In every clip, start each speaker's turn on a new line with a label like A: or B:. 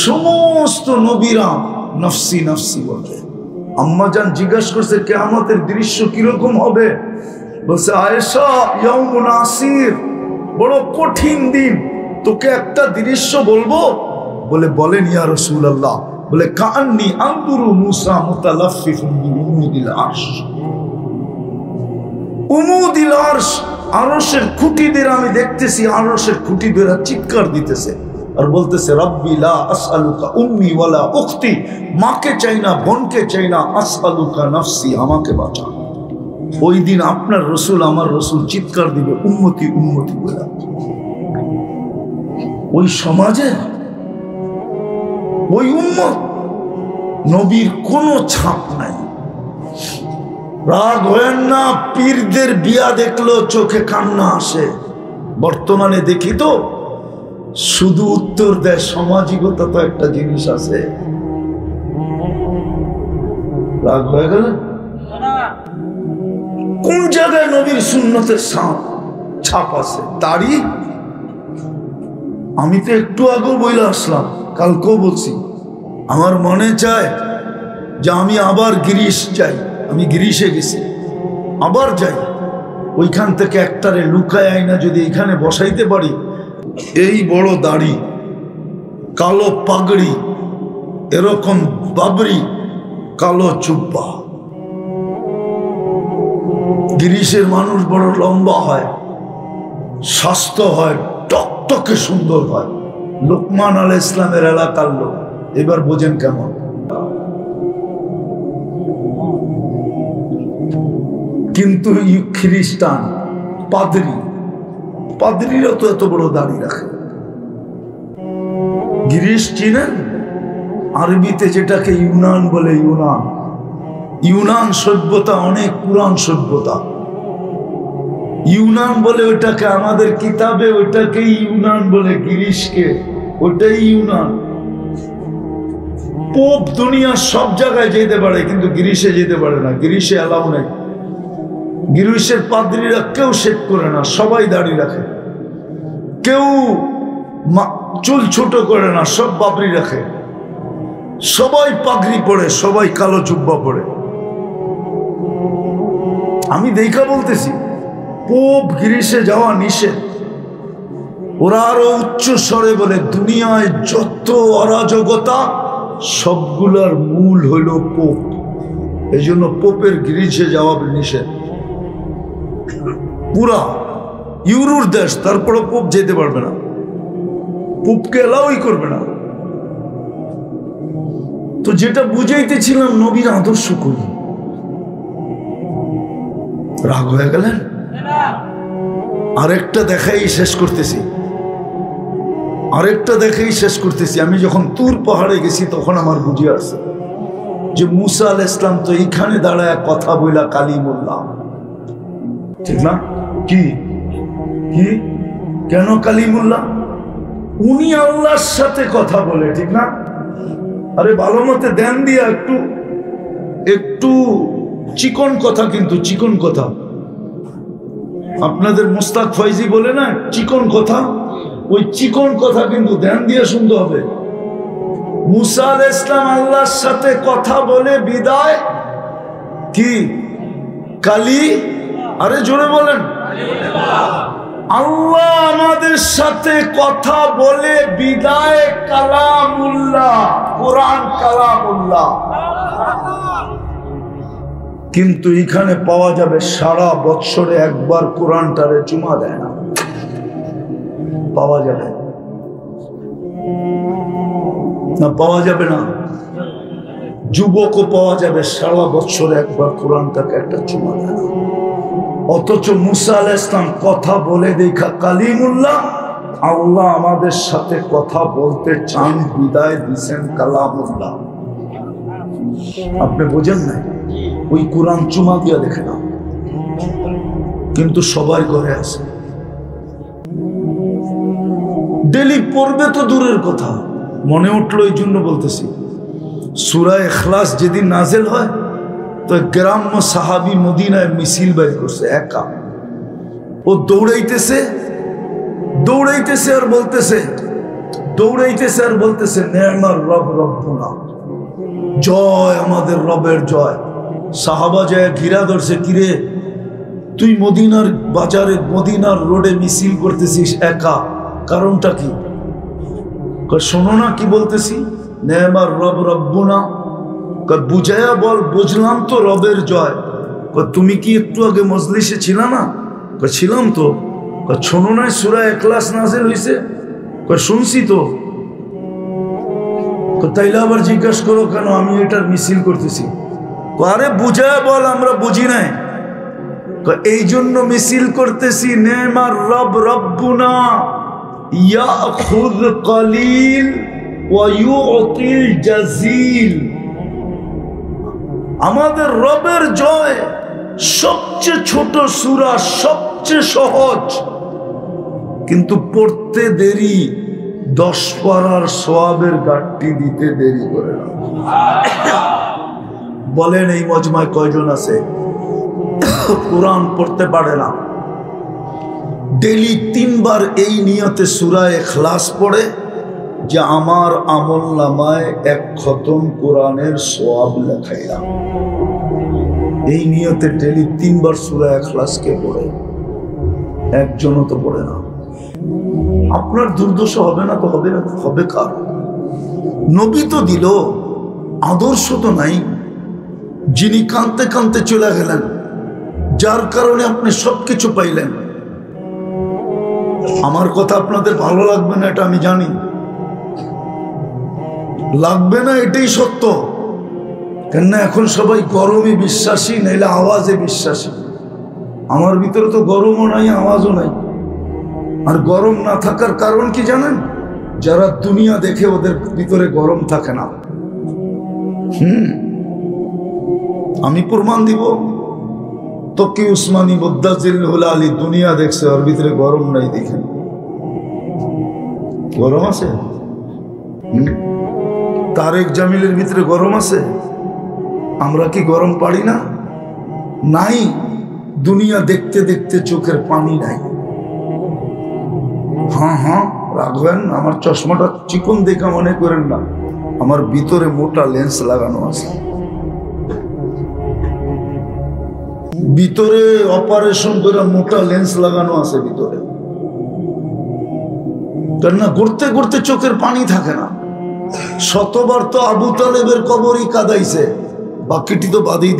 A: সমস্ত নবীরা নফসি নফসি বলে। আম্মাজান জিজ্ঞাসা করছে কিয়ামতের দৃশ্য কিরকম হবে? বলছে আয়েশা ইয়াউমুন আসির, বড় কঠিন দিন। তোকে একটা দৃশ্য বলবো? বলে বলেন ইয়া রাসূলুল্লাহ। বলে কাআন্নী আনদুরু মুসা মুতালাফফিফুন বিউমুদিল আরশ। উমুদিল আরশ, আরশের খুঁটিদের আমি দেখতেছি, আরশের খুঁটিদের চিৎকার দিতেছে আর বলতেছে রব্বি লা আসআলুকা উম্মি ওয়ালা উখতি, মাকে চাই না, বোনকে চাই না, আসআলুকা নফসি, আমাকে বাঁচা। ওই দিন আপনার রসুল, আমার রসুল চিৎকার দিবে উম্মতি উম্মতি বলে। ওই সমাজে ওই উম্মত, নবীর কোনো ছাপ নাই। রাগ হয় না, পীরদের বিয়া দেখলো চোখে কান্না আসে। বর্তমানে দেখি তো শুধু উত্তর দেয় সামাজিকতা তো একটা জিনিস আছে। রাগ হয়ে গেল? কোন জায়গায় নবীর সুন্নতের ছাপ আছে? দাড়ি। আমি তো একটু আগেও বলে আসলাম, কালকেও বলছি, আমার মনে চায় যে আমি আবার গিরিশ যাই। আমি গিরিশে গেছি, আবার যাই, ওইখান থেকে একটারে লুকায় আইনা যদি এখানে বসাইতে পারি, এই বড় দাড়ি, কালো পাগড়ি, এরকম বাবরি, কালো চুব্বা। গিরিশের মানুষ বড় লম্বা হয়, স্বাস্থ্য হয়, টকটকে সুন্দর হয়। লোকমান আলাইহিস ইসলামের এলাকার লোক। এবার বোঝেন কেমন। কিন্তু খ্রিস্টান পাদ্রী, পাদ্রীরা তো এত বড় দাড়ি রাখে। গিরিশ চিনেন? আরবিতে যেটাকে ইউনান বলে। ইউনান, ইউনান সভ্যতা অনেক পুরান সভ্যতা। ইউনান বলে ওইটাকে, আমাদের কিতাবে ওইটাকে ইউনান বলে, গিরিশকে ওইটাই ইউনান। পোপ দুনিয়ার সব জায়গায় যেতে পারে, কিন্তু গিরিশে যেতে পারে না। গিরিশে অ্যালাউ নেই। গিরিশের পাদ্রীরা কেউ শেভ করে না, সবাই দাড়ি রাখে। কেউ চুল ছোট করে না, সব বাবরি রাখে। সবাই পাগড়ি পরে, সবাই কালো জুব্বা পরে। আমি দেখা বলতেছি, পোপ গিরিশে যাওয়া নিষেধ। ওরা আরো উচ্চ স্বরে বলে দুনিয়ায় যত অরাজকতা সবগুলার মূল হইল পোপ। এই জন্য পোপের গিরিশে যাওয়া নিষেধ। পুরা ইউরোর দেশ, তারপরে পোপ যেতে পারবে না, পোপকে এলাওই করবে না। তো যেটা বুঝাইতেছিলাম, নবীর আদর্শ করি। রাগ হয়ে গেলেন? আরেকটা দেখাই শেষ করতেছি, আরেকটা দেখাই শেষ করতেছি। আমি যখন তুর পাহাড়ে গেছি তখন আমার বুঝে আসছে যে মুসা আলাইহিস সালাম তো এইখানে দাঁড়ায় কথা বইলা কালিমুল্লাহ, ঠিক না? কি কি কেন কালিমুল্লাহ? উনি আল্লাহর সাথে কথা বলে, ঠিক না? আরে ভালো মতে ধ্যান দিয়া একটু একটু চিকন কথা, কিন্তু চিকন কথা। আপনাদের মুস্তাক ফয়জি বলে না চিকন কথা, ওই চিকন কথা কিন্তু ধ্যান দিয়ে শুনতে হবে। মুসা আলাইহিস সালাম আল্লাহর সাথে কথা বলে বিদায় কি কালি, আরে জোরে বলেন, আল্লাহ আমাদের সাথে কথা বলে বিদায় কালামুল্লাহ, কোরআন কালামুল্লাহ। কিন্তু এখানে পাওয়া যাবে সারা বৎসরে একবার কোরআনটারে চুমা দেয় না, পাওয়া যাবে না? পাওয়া যাবে না? যুবকও পাওয়া যাবে সারা বৎসরে একবার কোরআনটাকে একটা চুমা দেয় না। অথচ মুসা আলাইহিস সালাম কথা বলে দেখা কালিমুল্লাহ, আল্লাহ আমাদের সাথে কথা বলতে চান, বিদায় দিছেন কালামুল্লাহ। আপনি বোঝেন না? ওই কোরআন চুমা দিয়া দেখে না, কিন্তু সবাই ঘরে আছে। ডেলি পড়বে তো দূরের কথা, মনে উঠলো এই জন্য বলতেছি। সূরা ইখলাস যেদিন নাজেল হয় তো গ্রাম্য সাহাবী মদিনায় মিছিল বের করছে, একা। ও দৌড়াইতেছে দৌড়াইতেছে আর বলতেছে দৌড়াইতেছে আর বলতেছে নেমার রব রব্বুনা, জয় আমাদের রবের জয়। সাহাবা যায় ঘিরা ধরছে, কিরে তুই মদিনার বাজারে মদিনার রোডে মিছিল করতেছিস একা, কারণটা কি? শোনো না কি বলতেছি, নেমার রব রব্বুনা। বুঝাইয়া বল, বুঝলাম তো রবের জয়। তুমি কি একটু আগে মজলিসে ছিল না? ছিলাম তো। শোনো না সূরা ইখলাস নাযিল হইছে? শুনছি তো। তাইলে আবার জিজ্ঞাসা করো কেন আমি এটার মিছিল করতেছি? আরে বুঝাইয়া বল, আমরা বুঝি নাই। এই জন্য মিছিল করতেছি, নেমার রব রব্বুনা ইয়াখুয কলিল ওয়া ইউতিল জাযীল। আমাদের রবের জয় সবচেয়ে ছোট সূরা, সবচেয়ে সহজ, কিন্তু পড়তে দেরি, 10 পারার সওয়াবের গাঁটটি দিতে দেরি করে না। বলেন এই মজমায় কয়জন আছে কোরআন পড়তে পারে না? ডেলি 3 বার এই নিয়তে সূরা ইখলাস পড়ে যে আমার আমল নামায় 1 খতম কোরআনের সওয়াব লেখাইলাম। এই নিয়তে ডেলি 3 বার সূরা ইখলাসকে পড়ে, একজনও তো পড়ে না। আপনার দুর্দশা হবে না তো হবে না, হবে কার? নবী তো দিল, আদর্শ তো নাই। যিনি কাঁদতে কাঁদতে চলে গেলেন, যার কারণে আপনি সবকিছু পাইলেন। আমার কথা আপনাদের ভালো লাগবে না, এটা আমি জানি, লাগবে না, এটাই সত্য। কেননা এখন সবাই গরমে বিশ্বাসী, নাইলে আওয়াজে বিশ্বাসী। আমার ভিতরে তো গরমও নাই, আওয়াজও নাই। আর গরম না থাকার কারণ কি জানেন? যারা দুনিয়া দেখে ওদের ভিতরে গরম থাকে না। আমি প্রমাণ দিব। তকি উসমানী মুদ্দাজিল আলী দুনিয়া দেখছে, ওর ভিতরে গরম নাই। দেখেন গরম আছে? তারেক জামিলের ভিতরে গরম আছে? আমরা কি গরম পারি না? নাই। দুনিয়া দেখতে দেখতে চোখের পানি নাই। হ্যাঁ রাখবেন, আমার চশমাটা চিকন দেখা মনে করেন না, আমার ভিতরে মোটা লেন্স লাগানো আছে। ভিতরে অপারেশন করে মোটা লেন্স লাগানো আছে ভিতরে। কেননা ঘুরতে ঘুরতে চোখের পানি থাকে না। শতবার তো আবু তালেবের কবরই কাঁদাইছে, বাকিটি তো বাদেই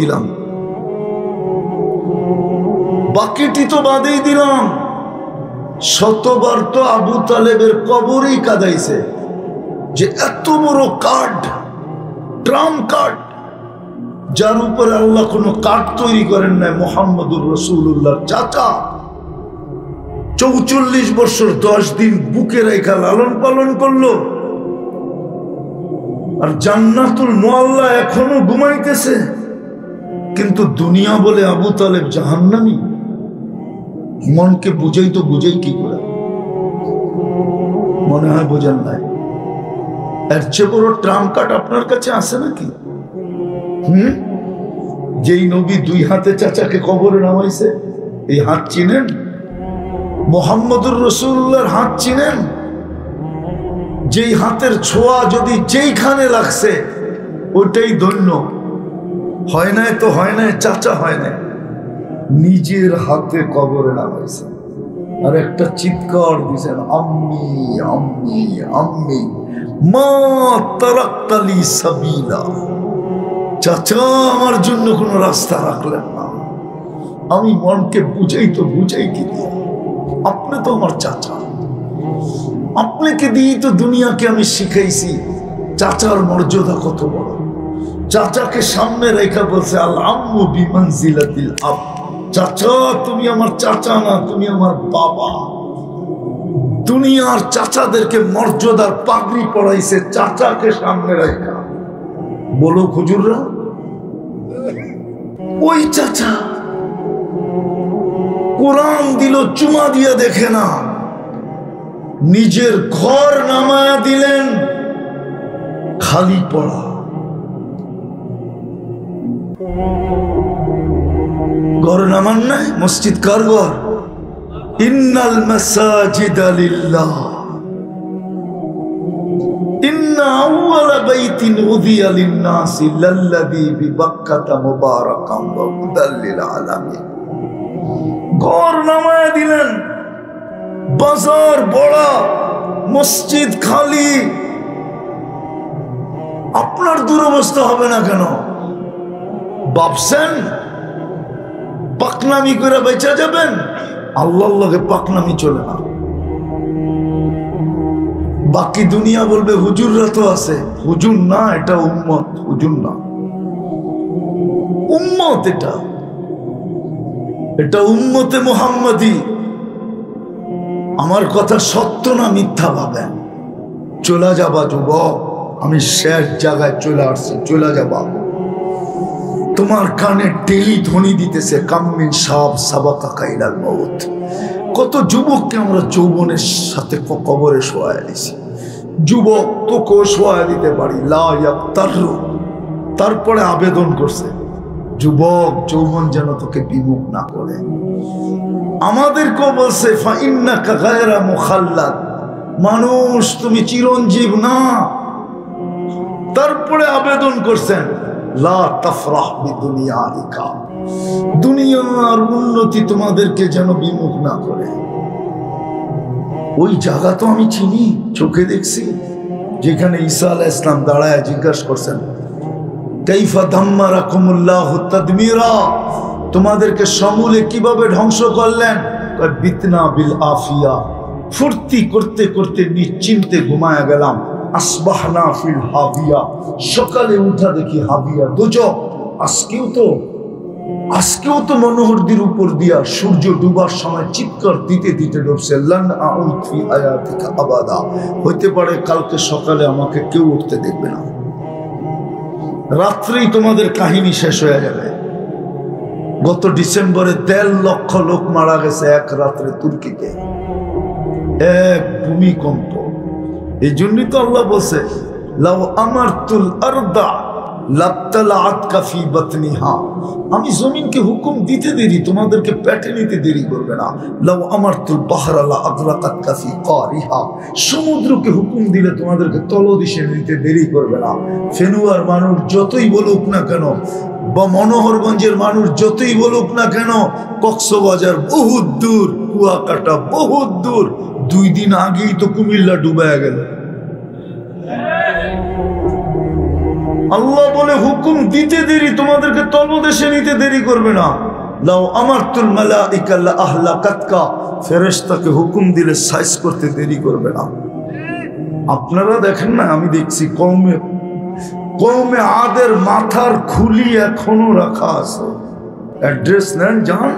A: দিলাম, শতবার তো আবু তালেবের কবরই কাঁদাইছে। যে এত বড় কার্ড, ট্রাম কার্ড, যার উপরে আল্লাহ কোনো কার্ড তৈরি করেন নাই, মুহাম্মদুর রাসূলুল্লাহ চাচা 44 বছর 10 দিন বুকে রেখা লালন পালন করলো। আর জান্নাতুল মুআল্লা এখনো ঘুমাইতেছে, কিন্তু দুনিয়া বলে আবু তালেব জাহান্নামী। মনকে বুঝাই তো বুঝাই কি করে? মনে হয় বোঝেন নাই। এর চেয়ে বড় ট্রাম কার্ড আপনার কাছে আছে নাকি? যেই নবী 2 হাতে চাচাকে কবরে নামাইছে, এই হাত চিনেন? মুহাম্মদুর রাসূলুল্লাহর হাত চিনেন? যেই হাতের ছোঁয়া যদি যেইখানে লাগছে ওইটাই ধন্য। হয় নাই তো হয় নাই, চাচা হয় নাই, নিজের হাতে কবরে নামাইছে। আর একটা চিৎকার দিয়েছেন, আম্মি আম্মি আম্মি মা তারাক্তালি সাবিলা। চাচা আমার জন্য কোনো রাস্তা রাখলেন না। আমি মনকে বুঝাই তো বুঝাই কি দিয়ে? আপনি তো আমার চাচা, আপনাকে দিয়ে তো দুনিয়াকে আমি শিখাইছি চাচার মর্যাদা কত বড়। চাচাকে সামনে রেখা বলছে আল আম্মু বিমানজিলাতিল আব। চাচা তুমি আমার চাচা না, তুমি আমার বাবা। দুনিয়ার চাচাদেরকে মর্যাদার পাগড়ি পড়াইছে চাচাকে সামনে রেখা। বলো হুজুররা, ওই চাচা কোরআন দিল চুমা দিয়ে দেখে না, নিজের ঘর নামায়া দিলেন খালি পড়া। ঘর নামান নাই, মসজিদ কার ঘর? ইন্নাল মাসাজিদা লিল্লাহ। ইন্না আউওয়ালা বাইতিন উযিয়া লিন-নাসি লাল্লাযী বিবাক্কাতা মুবারাকান ওয়া হুদাল লিল আলামিন। ঘর নামায় দিলেন, বাজার বড়, মসজিদ খালি। আপনার দুরবস্থা হবে না কেন? ভাবছেন পাকনামি করে বেঁচে যাবেন? আল্লাহর লগে পাকনামি চলে না। বাকি দুনিয়া বলবে হুজুররা তো আছে। হুজুর না, এটা উম্মত। হুজুর না, উম্মত। এটা উম্মতে মুহাম্মাদি। আমার কথা সত্য না মিথ্যা ভাবেন। চলে যাবা যুবক, আমি শেষ জায়গায় চলে আসছি। চলে যাবা। তোমার কানে টেলি ধ্বনি দিতেছে কাম্মিন সাব সাবাকা কাইলাল মউত। কত যুবককে আমরা যৌবনের সাথে কবরে শোয়ায় দিছি। যুবক তোকে শোয়ায় দিতে পারি, লা ইয়াক্তারু। তারপরে আবেদন করছে, যুবক যৌবন যেন তোকে বিমুখ না করে। আমাদেরকেও বলছে ফাইন্নাকা গায়রা মুখাল্লাদ, মানুষ তুমি চিরঞ্জীব না। তারপরে আবেদন করছেন লা তাফরাহ বিদুনিয়াইকা, দুনিয়ার উন্নতি তোমাদেরকে যেন বিমুখ না করে। ওই জায়গা তো আমি চিনি, চোখে দেখছি, যেখানে ঈসা আলাইহিস সালাম দাঁড়ায় জিজ্ঞাসা করছেন কাইফা দাম্মারাকুমুল্লাহু তাদমিরা, তোমাদেরকে সমূলে কিভাবে ধ্বংস করলেন? বিতনা বিল আফিয়া, ফুর্তি করতে করতে নিশ্চিন্তে ঘুমায়া গেলাম। আসবাহনা ফিল হাবিয়া, সকালে উঠা দেখি হাবিয়া দোজখ। আজকেও তো মনোহরদির উপর দিয়া সূর্য ডুবার সময় চিৎকার দিতে দিতে ডুবছে, লান আউদ ফি হায়াতিকা আবাদা, হইতে পারে কালকে সকালে আমাকে কেউ উঠতে দেখবে না। রাত্রেই তোমাদের কাহিনী শেষ হয়ে যাবে। গত ডিসেম্বরে 1.5 লক্ষ লোক মারা গেছে এক রাত্রে তুর্কিতে, এক ভূমিকম্প। এই জন্যই তো আল্লাহ বলছে লাউ আমারতুল আরদা লাবতালাআতকা ফি বাতনিহা, আমি জমিনকে হুকুম দিতে দেরি, তোমাদেরকে পেটে নিতে দেরি করবে না। লাউ আমারতুল বাহরা লা আগরাকাতকা ফি কারিহা, সমুদ্রকে হুকুম দিলে তোমাদেরকে তলদেশে নিতে দেরি করবে না। ফেনুয়ার মানুষ যতই বলুক না কেন, বা মনোহরগঞ্জের মানুষ যতই বলুক না কেন, কক্সবাজার বহুত দূর, কুয়াকাটা বহুত দূর। 2 দিন আগেই তো কুমিল্লা ডুবায়া গেল। আল্লাহ বলে হুকুম দিতে দেরি, তোমাদেরকে তলদেশে নিতে দেরি করবে না। লাউ আমারতুল মালাইকা লা আহলাকাতকা, ফেরেশতাকে হুকুম দিলে সাইজ করতে দেরি করবে না। আপনারা দেখেন না, আমি দেখছি কওমে আদের মাথার খুলি এখনো রাখা আছে। অ্যাড্রেস নেন, যান।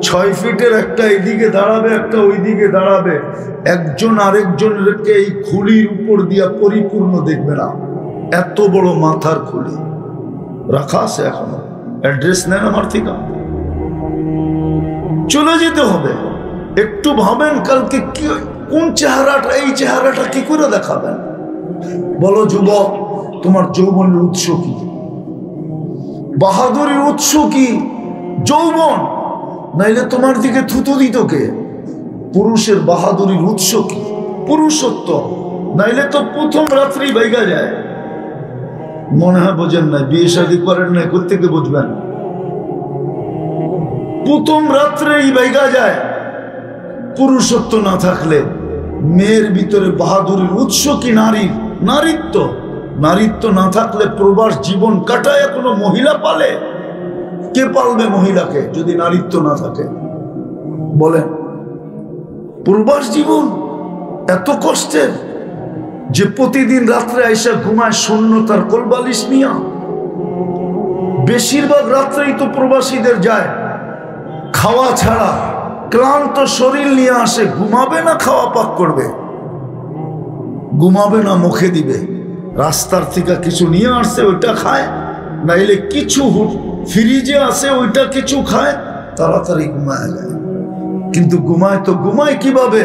A: 6 ফিটের একটা এইদিকে দাঁড়াবে, একটা ওইদিকে দাঁড়াবে। একজন আরেকজনকে এই খুলির উপর দিয়া পরিপূর্ণ দেখবে না, এত বড় মাথার খুলি রাখা আছে এখনো। অ্যাড্রেস নেন আমার থেকে, চলে যেতে হবে। একটু ভাবেন কালকে কি, কোন চেহারাটা, এই চেহারাটা কি করে দেখাবেন? বলো যুবক, তোমার যৌবনের উৎস কি? বাহাদুরির উৎস কি? যৌবন, নাইলে তোমার দিকে থুতু দিত কে? পুরুষের বাহাদুরির উৎস কি? পুরুষত্ব, নাইলে তো প্রথম রাত্রি বাইগা যায়। মনে হয় বোঝেন না, বিয়ে শাদী করেন না, কোত্থেকে বুঝবেন? প্রথম রাত্রেই বাইগা যায়। পুরুষত্ব না থাকলে মেয়ের ভিতরে বাহাদুরির উৎস কি? নারীত্ব। নারীত্ব না থাকলে প্রবাস জীবন কাটায় কোনো মহিলা পালে? কে পালবে মহিলাকে যদি নারীত্ব না থাকে? বলেন, প্রবাস জীবন এত কষ্টের যে প্রতিদিন রাত্রে আইসা ঘুমায় শূন্যতার কোলবালিশ নিয়া। বেশিরভাগ রাত্রেই তো প্রবাসীদের যায় খাওয়া ছাড়া, ক্লান্ত শরীর নিয়ে আসে। ঘুমাবে না খাওয়া পাক করবে? ঘুমাবে না মুখে দিবে। রাস্তার থেকে কিছু নিয়ে আসছে ওইটা খায়, নাইলে কিছু ফ্রিজে আছে ওইটা কিছু খায়, তাড়াতাড়ি ঘুমায় যায়। কিন্তু ঘুমায় কিভাবে?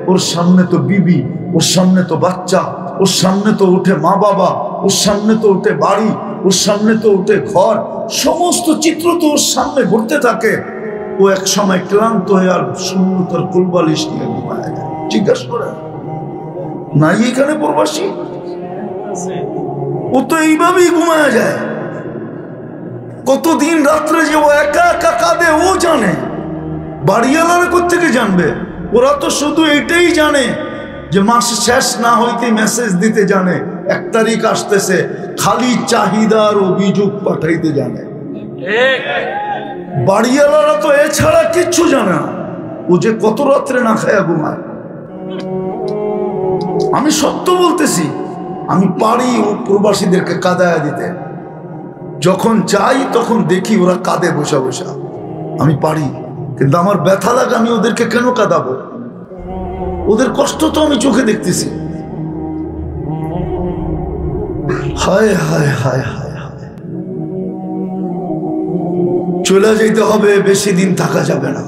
A: ওর সামনে তো বিবি, ওর সামনে তো বাচ্চা, ওর সামনে তো উঠে মা বাবা, ওর সামনে তো উঠে বাড়ি, ওর সামনে তো উঠে ঘর, সমস্ত চিত্র তো ওর সামনে ঘুরতে থাকে। ও এক সময় ক্লান্ত হয়ে আর শূন্যতার কোলবালিশ নিয়ে ঘুমায় যায়। জিজ্ঞাসা করে নাই এখানে প্রবাসী? ও তো এইভাবেই ঘুমায় যায়। কতদিন রাত্রে যে ও একা একা কাঁদে ও জানে, বাড়িওয়ালারা কোত্থেকে জানবে? ওরা তো শুধু এটাই জানে যে মাস শেষ না হইতে মেসেজ দিতে জানে 1 তারিখ আসতেছে, খালি চাহিদার অভিযোগ পাঠাইতে জানে। বাড়িওয়ালারা তো এছাড়া কিচ্ছু জানে না। ও যে কত রাত্রে না খায়া ঘুমায়। আমি সত্য বলতেছি, আমি পারি ও প্রবাসীদেরকে কাঁদায়া দিতে। যখন যাই তখন দেখি ওরা কাঁদে বসা বসা, আমি পারি, কিন্তু আমার ব্যথা লাগে, আমি ওদেরকে কেন কাঁদাবো? ওদের কষ্ট তো আমি চোখে দেখতেছি। হায় হায় হায় হায় হায়, চলে যেতে হবে, বেশি দিন থাকা যাবে না।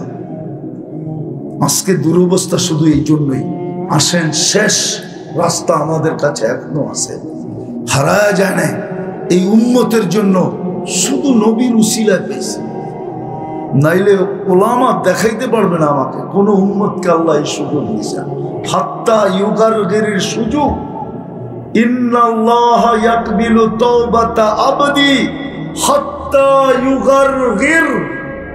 A: আজকে দুরবস্থা শুধু এই জন্যই। আসেন, শেষ রাস্তা আমাদের কাছে এখনো আছে, হারায়া যায় না। এই উম্মতের জন্য শুধু নবীর উসিলায় পেয়েছি, নাইলে ওলামা দেখাইতে পারবে না আমাকে কোন উম্মতকে আল্লাহ এই সুযোগ দিয়েছেন। হাত্তা ইউগারগিরির সুযোগ, ইন্নাল্লাহ ইয়াকবিলু তাওবাতা আবদি হাত্তা ইউগারগির,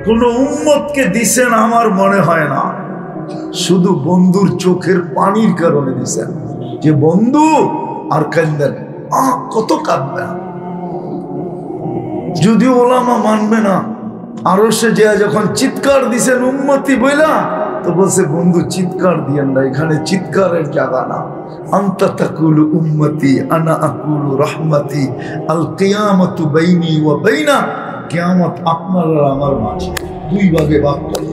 A: কোন উম্মতকে দিছেন আমার মনে হয় না। শুধু বন্ধুর চোখের পানির কারণে দিছেন, যে বন্ধু আর কান্দেন, কত কাঁদবে। যদি ওলামা মানবে না, আরো সে যে যখন চিৎকার দিছেন উম্মতি বইলা, তো বলছে বন্ধু চিৎকার দিয়েন না, এখানে চিৎকারের জায়গা না। আনতা তাকুলু উম্মতি আনা আকুলু রাহমাতি, আল কিয়ামাতু বাইনি ওয়া বাইনা, কিয়ামত আপনার আর আমার মাঝে, 2 ভাগে ভাগ করে।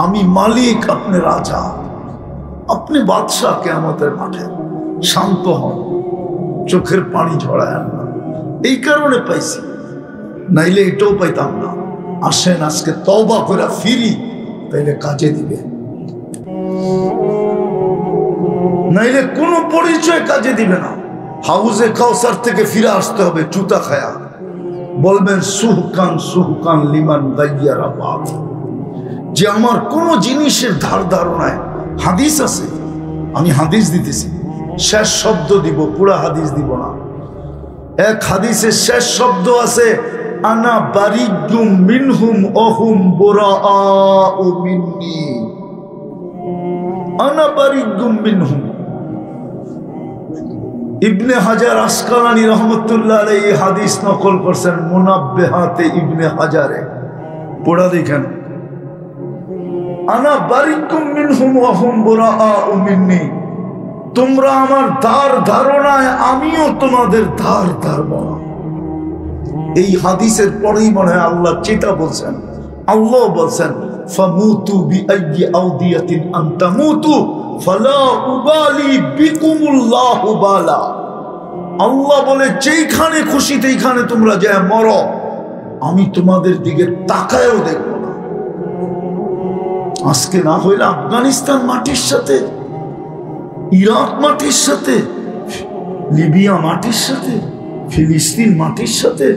A: আমি মালিক, আপনি রাজা, আপনি বাদশাহ। কিয়ামতের মাঠে শান্ত হন, চোখের পানি ঝরায় না। এই কারণে পাইছি, নাইলে এটাও পাইতাম না। আসেন আজকে তওবা করে ফিরি, তাইলে কাজে দিবে, নাইলে কোনো পরিচয় কাজে দিবে না। হাউজে কাউসার থেকে ফিরে আসতে হবে জুতা খায়া, বলবেন সুহকান সুহকান লিমান গাইয়ারা বাদ, যে আমার কোন জিনিসের ধার ধারণায়। হাদিস আছে, আমি হাদিস দিতেছি, শেষ শব্দ দিব, পুরা হাদিস দিব না। এক হাদিসের শেষ শব্দ আছে, আনা বারিগুম মিনহুম ওহুম বুরাআউ মিন্নি, আনা বারিগুম মিনহুম। ইবনে হাজার আসকালানী রহমতুল্লাহ আলাইহি এই হাদিস নকল করছেন মুনাব্বিহাতে ইবনে হাজারে, পড়া দেখেন। আনা বারিগুম মিনহুম ওহুম বুরাআউ মিন্নি, তোমরা আমার ধার ধারণায়, আমিও তোমাদের ধার ধারব না। এই হাদিসের পরেই মনে হয় আল্লাহ চিতা বলছেন, আল্লাহ বলছেন ফামুতু বিআইয়ি আউদিয়াতিন আনতামুতু ফালা উবালি বিকুমুল্লাহু বালা। আল্লাহ বলে যেইখানে খুশি সেইখানে তোমরা যায় মরো, আমি তোমাদের দিকে তাকায়ও দেখব না। আজকে না হইলে আফগানিস্তান মাটির সাথে, ইরাক মাটির সাথে, লিবিয়া মাটির সাথে, ফিলিস্তিন মাটির সাথে,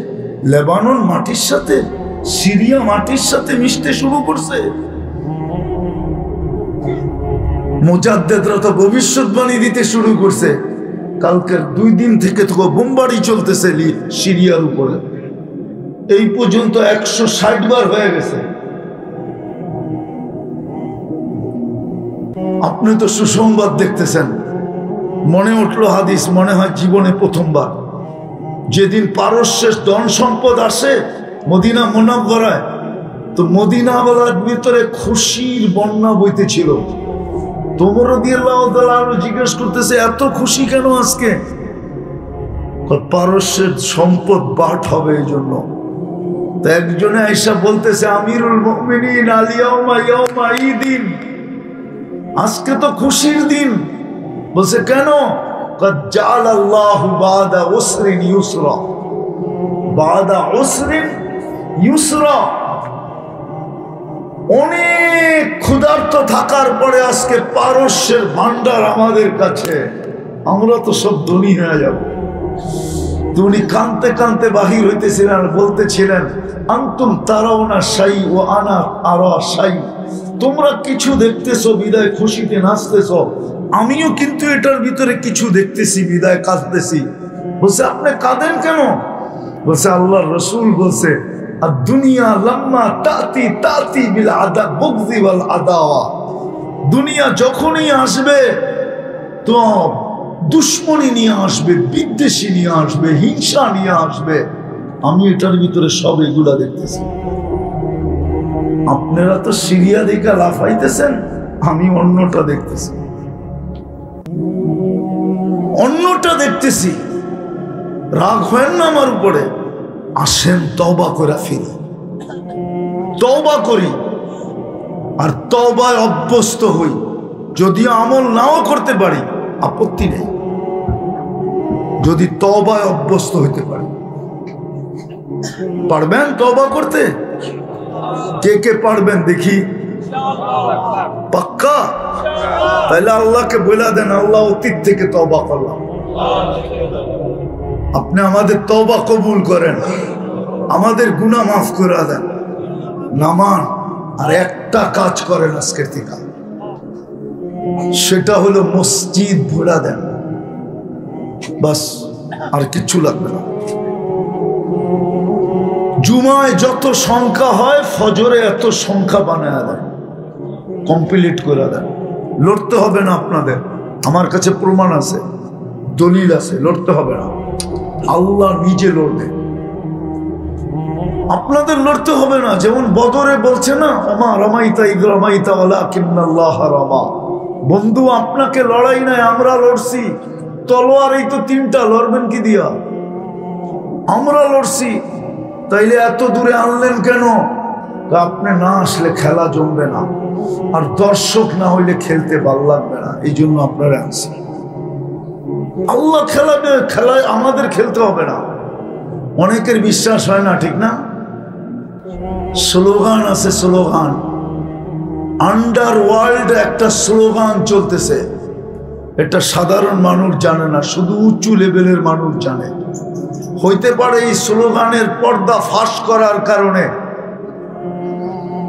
A: লেবানন মাটির সাথে, সিরিয়া মাটির সাথে মিশতে শুরু করছে। মুজাদ্দেদরা তো ভবিষ্যৎবাণী দিতে শুরু করছে। কালকের 2 দিন থেকে তো বোমবাড়ি চলতেছে সিরিয়ার উপরে, এই পর্যন্ত 160 বার হয়ে গেছে। আপনি তো সুসংবাদ দেখতেছেন, মনে উঠলো হাদিস, মনে হয় জীবনে প্রথমবার। যেদিন পারস্যের ধন সম্পদ আসে মদিনা মুনাওয়ারায়, তো মদিনাওয়ালার ভিতরে খুশির বন্যা বইতেছিল। তোমর রাদিয়াল্লাহু তাআলা আরো জিজ্ঞেস করতেছে এত খুশি কেন আজকে? পারস্যের সম্পদ বাট হবে এই জন্য। তো একজনে আয়েশা বলতেছে আমিরুল মুমিনিন আল ইয়াউমা ইয়াউমা ঈদিন, আজকে তো খুশির দিন। বলছে কেন? قد جعل الله بعد عسر يسرا, بعد عسر يسرا। অনেক ক্ষুধার্ত থাকার পরে আজকে পারস্যের ভান্ডার আমাদের কাছে, আমরা তো সব ধনী হয়ে যাব। উনি কানতে কানতে বাহির হইতেছিলেন, বলতেছিলেন আনতুম তারাউনা শাই ও আনা আরা শাই, তোমরা কিছু দেখতেছো বিদায় খুশিতে নাচতেছো, আমিও কিন্তু এটার ভিতরে কিছু দেখতেছি, বিদায় কাঁদতেছি। বলছে আপনি কাঁদেন কেন? বলছে আল্লাহর রাসূল বলছে আর দুনিয়া লাম্মা তাতি তাতি বিল আদা বুগযি ওয়াল আদাওয়া, দুনিয়া যখনই আসবে তো দুশ্মনী নিয়ে আসবে, বিদ্বেষী নিয়ে আসবে, হিংসা নিয়ে আসবে। আমি এটার ভিতরে সব এগুলা দেখতেছি। আপনারা তো সিরিয়া দেখে লাফাইতেছেন, আমি অন্যটা দেখতেছি, অন্যটা দেখতেছি। রাগ হয় না আমার উপরে? আসেন তওবা করে ফিরি, তওবা করি আর তওবায় অভ্যস্ত হই। যদি আমল নাও করতে পারি আপত্তি নেই, যদি তওবায় অভ্যস্ত হইতে পারি। পারবেন তওবা করতে? কে কে পারবেন দেখি? পাক্কা? তাহলে আল্লাহকে বলে দেন, আল্লাহ অতীত থেকে তওবা করলাম, আপনি আমাদের তওবা কবুল করেন, আমাদের গুনাহ মাফ করে দেন। নামান আর একটা কাজ করেন আজকের থেকে, সেটা হলো মসজিদ ভরা দেন, বাস, আর কিচ্ছু লাগবে না। জুমায় যত সংখ্যা হয় ফজরে এত সংখ্যা বানায় দেন, কমপ্লিট করে দেন। লড়তে হবে না আপনাদের, আমার কাছে প্রমাণ আছে, দলিল আছে, লড়তে হবে না, আল্লাহ নিজে লড়বে। আপনাদের লড়তে হবে না। যেমন বদরে বলছে না, ওমা রামাইতা ইদ রামাইতা ওয়ালাকিন্নাল্লাহ রামা, বন্ধু আপনাকে লড়াই নাই, আমরা লড়ছি। তলোয়ার এই তো তিনটা, লড়বেন কি দিয়া? আমরা লড়ছি, তাইলে এত দূরে আনলেন কেন? আপনি না আসলে খেলা জমবে না, আর দর্শক না হইলে খেলতে ভালো লাগবে না, এই জন্য আপনারা আনছি। আল্লাহ খেলাবে, খেলায় আমাদের খেলতে হবে না। অনেকের বিশ্বাস হয় না, ঠিক না? স্লোগান আছে, স্লোগান আন্ডারওয়ার্ল্ড একটা স্লোগান চলতেছে, এটা সাধারণ মানুষ জানে না, শুধু উঁচু লেভেলের মানুষ জানে। হইতে পারে এই স্লোগানের পর্দা ফাঁস করার কারণে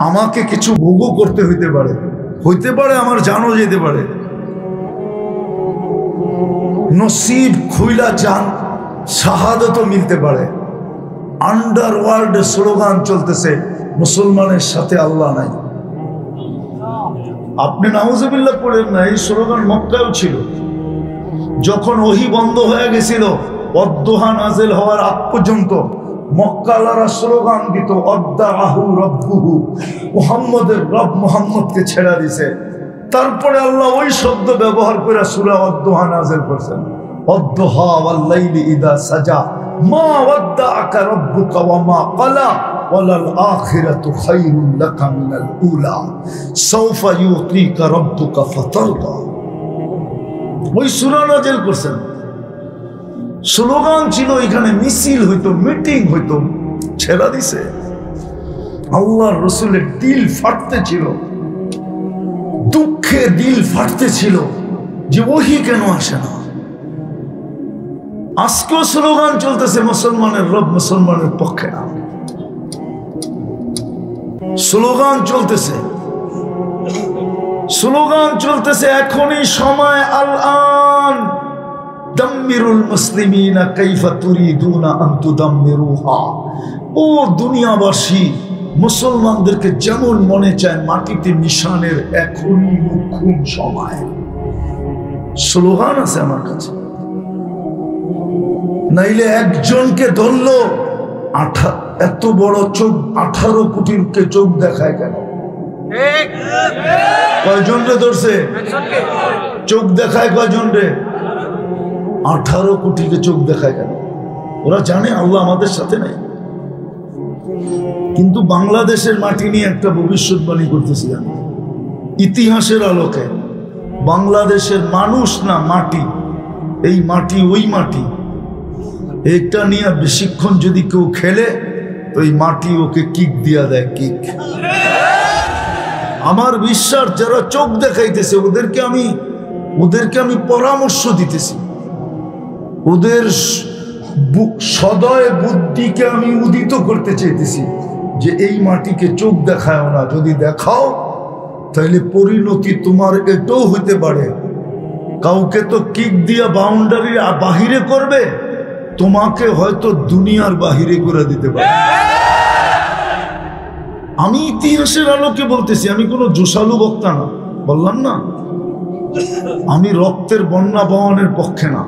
A: আমাকে কিছু ভোগও করতে হইতে পারে, আমার জানো যেতে পারে, নসিব খুইলা যান, শাহাদতও মিলতে পারে। আন্ডারওয়ার্ল্ডে স্লোগান চলতেছে, মুসলমানের সাথে আল্লাহ নাই। আপনি নাউজুবিল্লাহ পড়েন না, এই স্লোগান মক্কায়ও ছিল। যখন ওহী বন্ধ হয়ে গেছিল, অদ্দোহা নাজেল হওয়ার আগ পর্যন্ত মক্কালারা স্লোগান দিত, অদ্দাহু রব্বুহু, মুহাম্মদের রব মুহাম্মদকে ছেড়ে দিছে। তারপরে আল্লাহ ওই শব্দ ব্যবহার করে সূরা অদ্দোহা নাজেল করছেন, অদ্দোহা ওয়াল লাইলি ইদা সাজা মা ওয়াদ্দাআকা রাব্বুকা ওয়া মা ক্বালা ওয়ালাল আখিরাতু খায়রুল লাকা মিনাল উলা সাওফা ইউতিকা রাব্বুকা ফাতারদা। ওই সূরা নাজেল করছেন। স্লোগান ছিল, এখানে মিছিল হইতো, মিটিং হইতো, ছেড়া দিছে। আল্লাহর রাসূলের দিল ফাটতে ছিল, দুঃখে দিল ফাটতে ছিল যে ওহী কেন আসে না। আজকেও স্লোগান চলতেছে, মুসলমানের রব মুসলমানের পক্ষে না, স্লোগান চলতেছে, স্লোগান চলতেছে। এখনই সময়, আল আন দাম্মিরুল মুসলিমিনা কাইফা তুরিদুনা আন তুদাম্মিরুহা। ও দুনিয়াবাসী, মুসলমানদেরকে যেমন মনে চায় মাটিতে মিশানের এখনই মুখ্যম সময়। স্লোগান আছে আমার কাছে, নাইলে একজনকে ধরলো, এত বড় চোখ, 18 কোটিকে চোখ দেখায় কেন? কয়জন রে ধরছে? চোখ দেখায় কয়জন রে? 18 কোটিকে চোখ দেখায় কেন? ওরা জানে আল্লাহ আমাদের সাথে নাই। কিন্তু বাংলাদেশের মাটি নিয়ে একটা ভবিষ্যৎবাণী করতেছি আমি, ইতিহাসের আলোকে। বাংলাদেশের মানুষ না মাটি, এই মাটি ওই মাটি, একটা নিয়ে বেশিক্ষণ যদি কেউ খেলে তো এই মাটি ওকে কিক দিয়া দেয়, কিক। আমার বিশ্বাস যারা চোখ দেখাইতেছে ওদেরকে আমি পরামর্শ দিতেছি, ওদের সদয় বুদ্ধিকে আমি উদিত করতে চাইতেছি যে এই মাটিকে চোখ দেখাও না, যদি দেখাও তাহলে পরিণতি তোমার এটাও হইতে পারে কাউকে তো কিক দিয়া বাউন্ডারি বাহিরে করবে, তোমাকে হয়তো দুনিয়ার বাহিরে করে দিতে পারে। আমি ইতিহাসের আলোকে বলতেছি, আমি কোনো জোশালু বক্তা না, বললাম না। আমি রক্তের বন্যা বহনের পক্ষে না,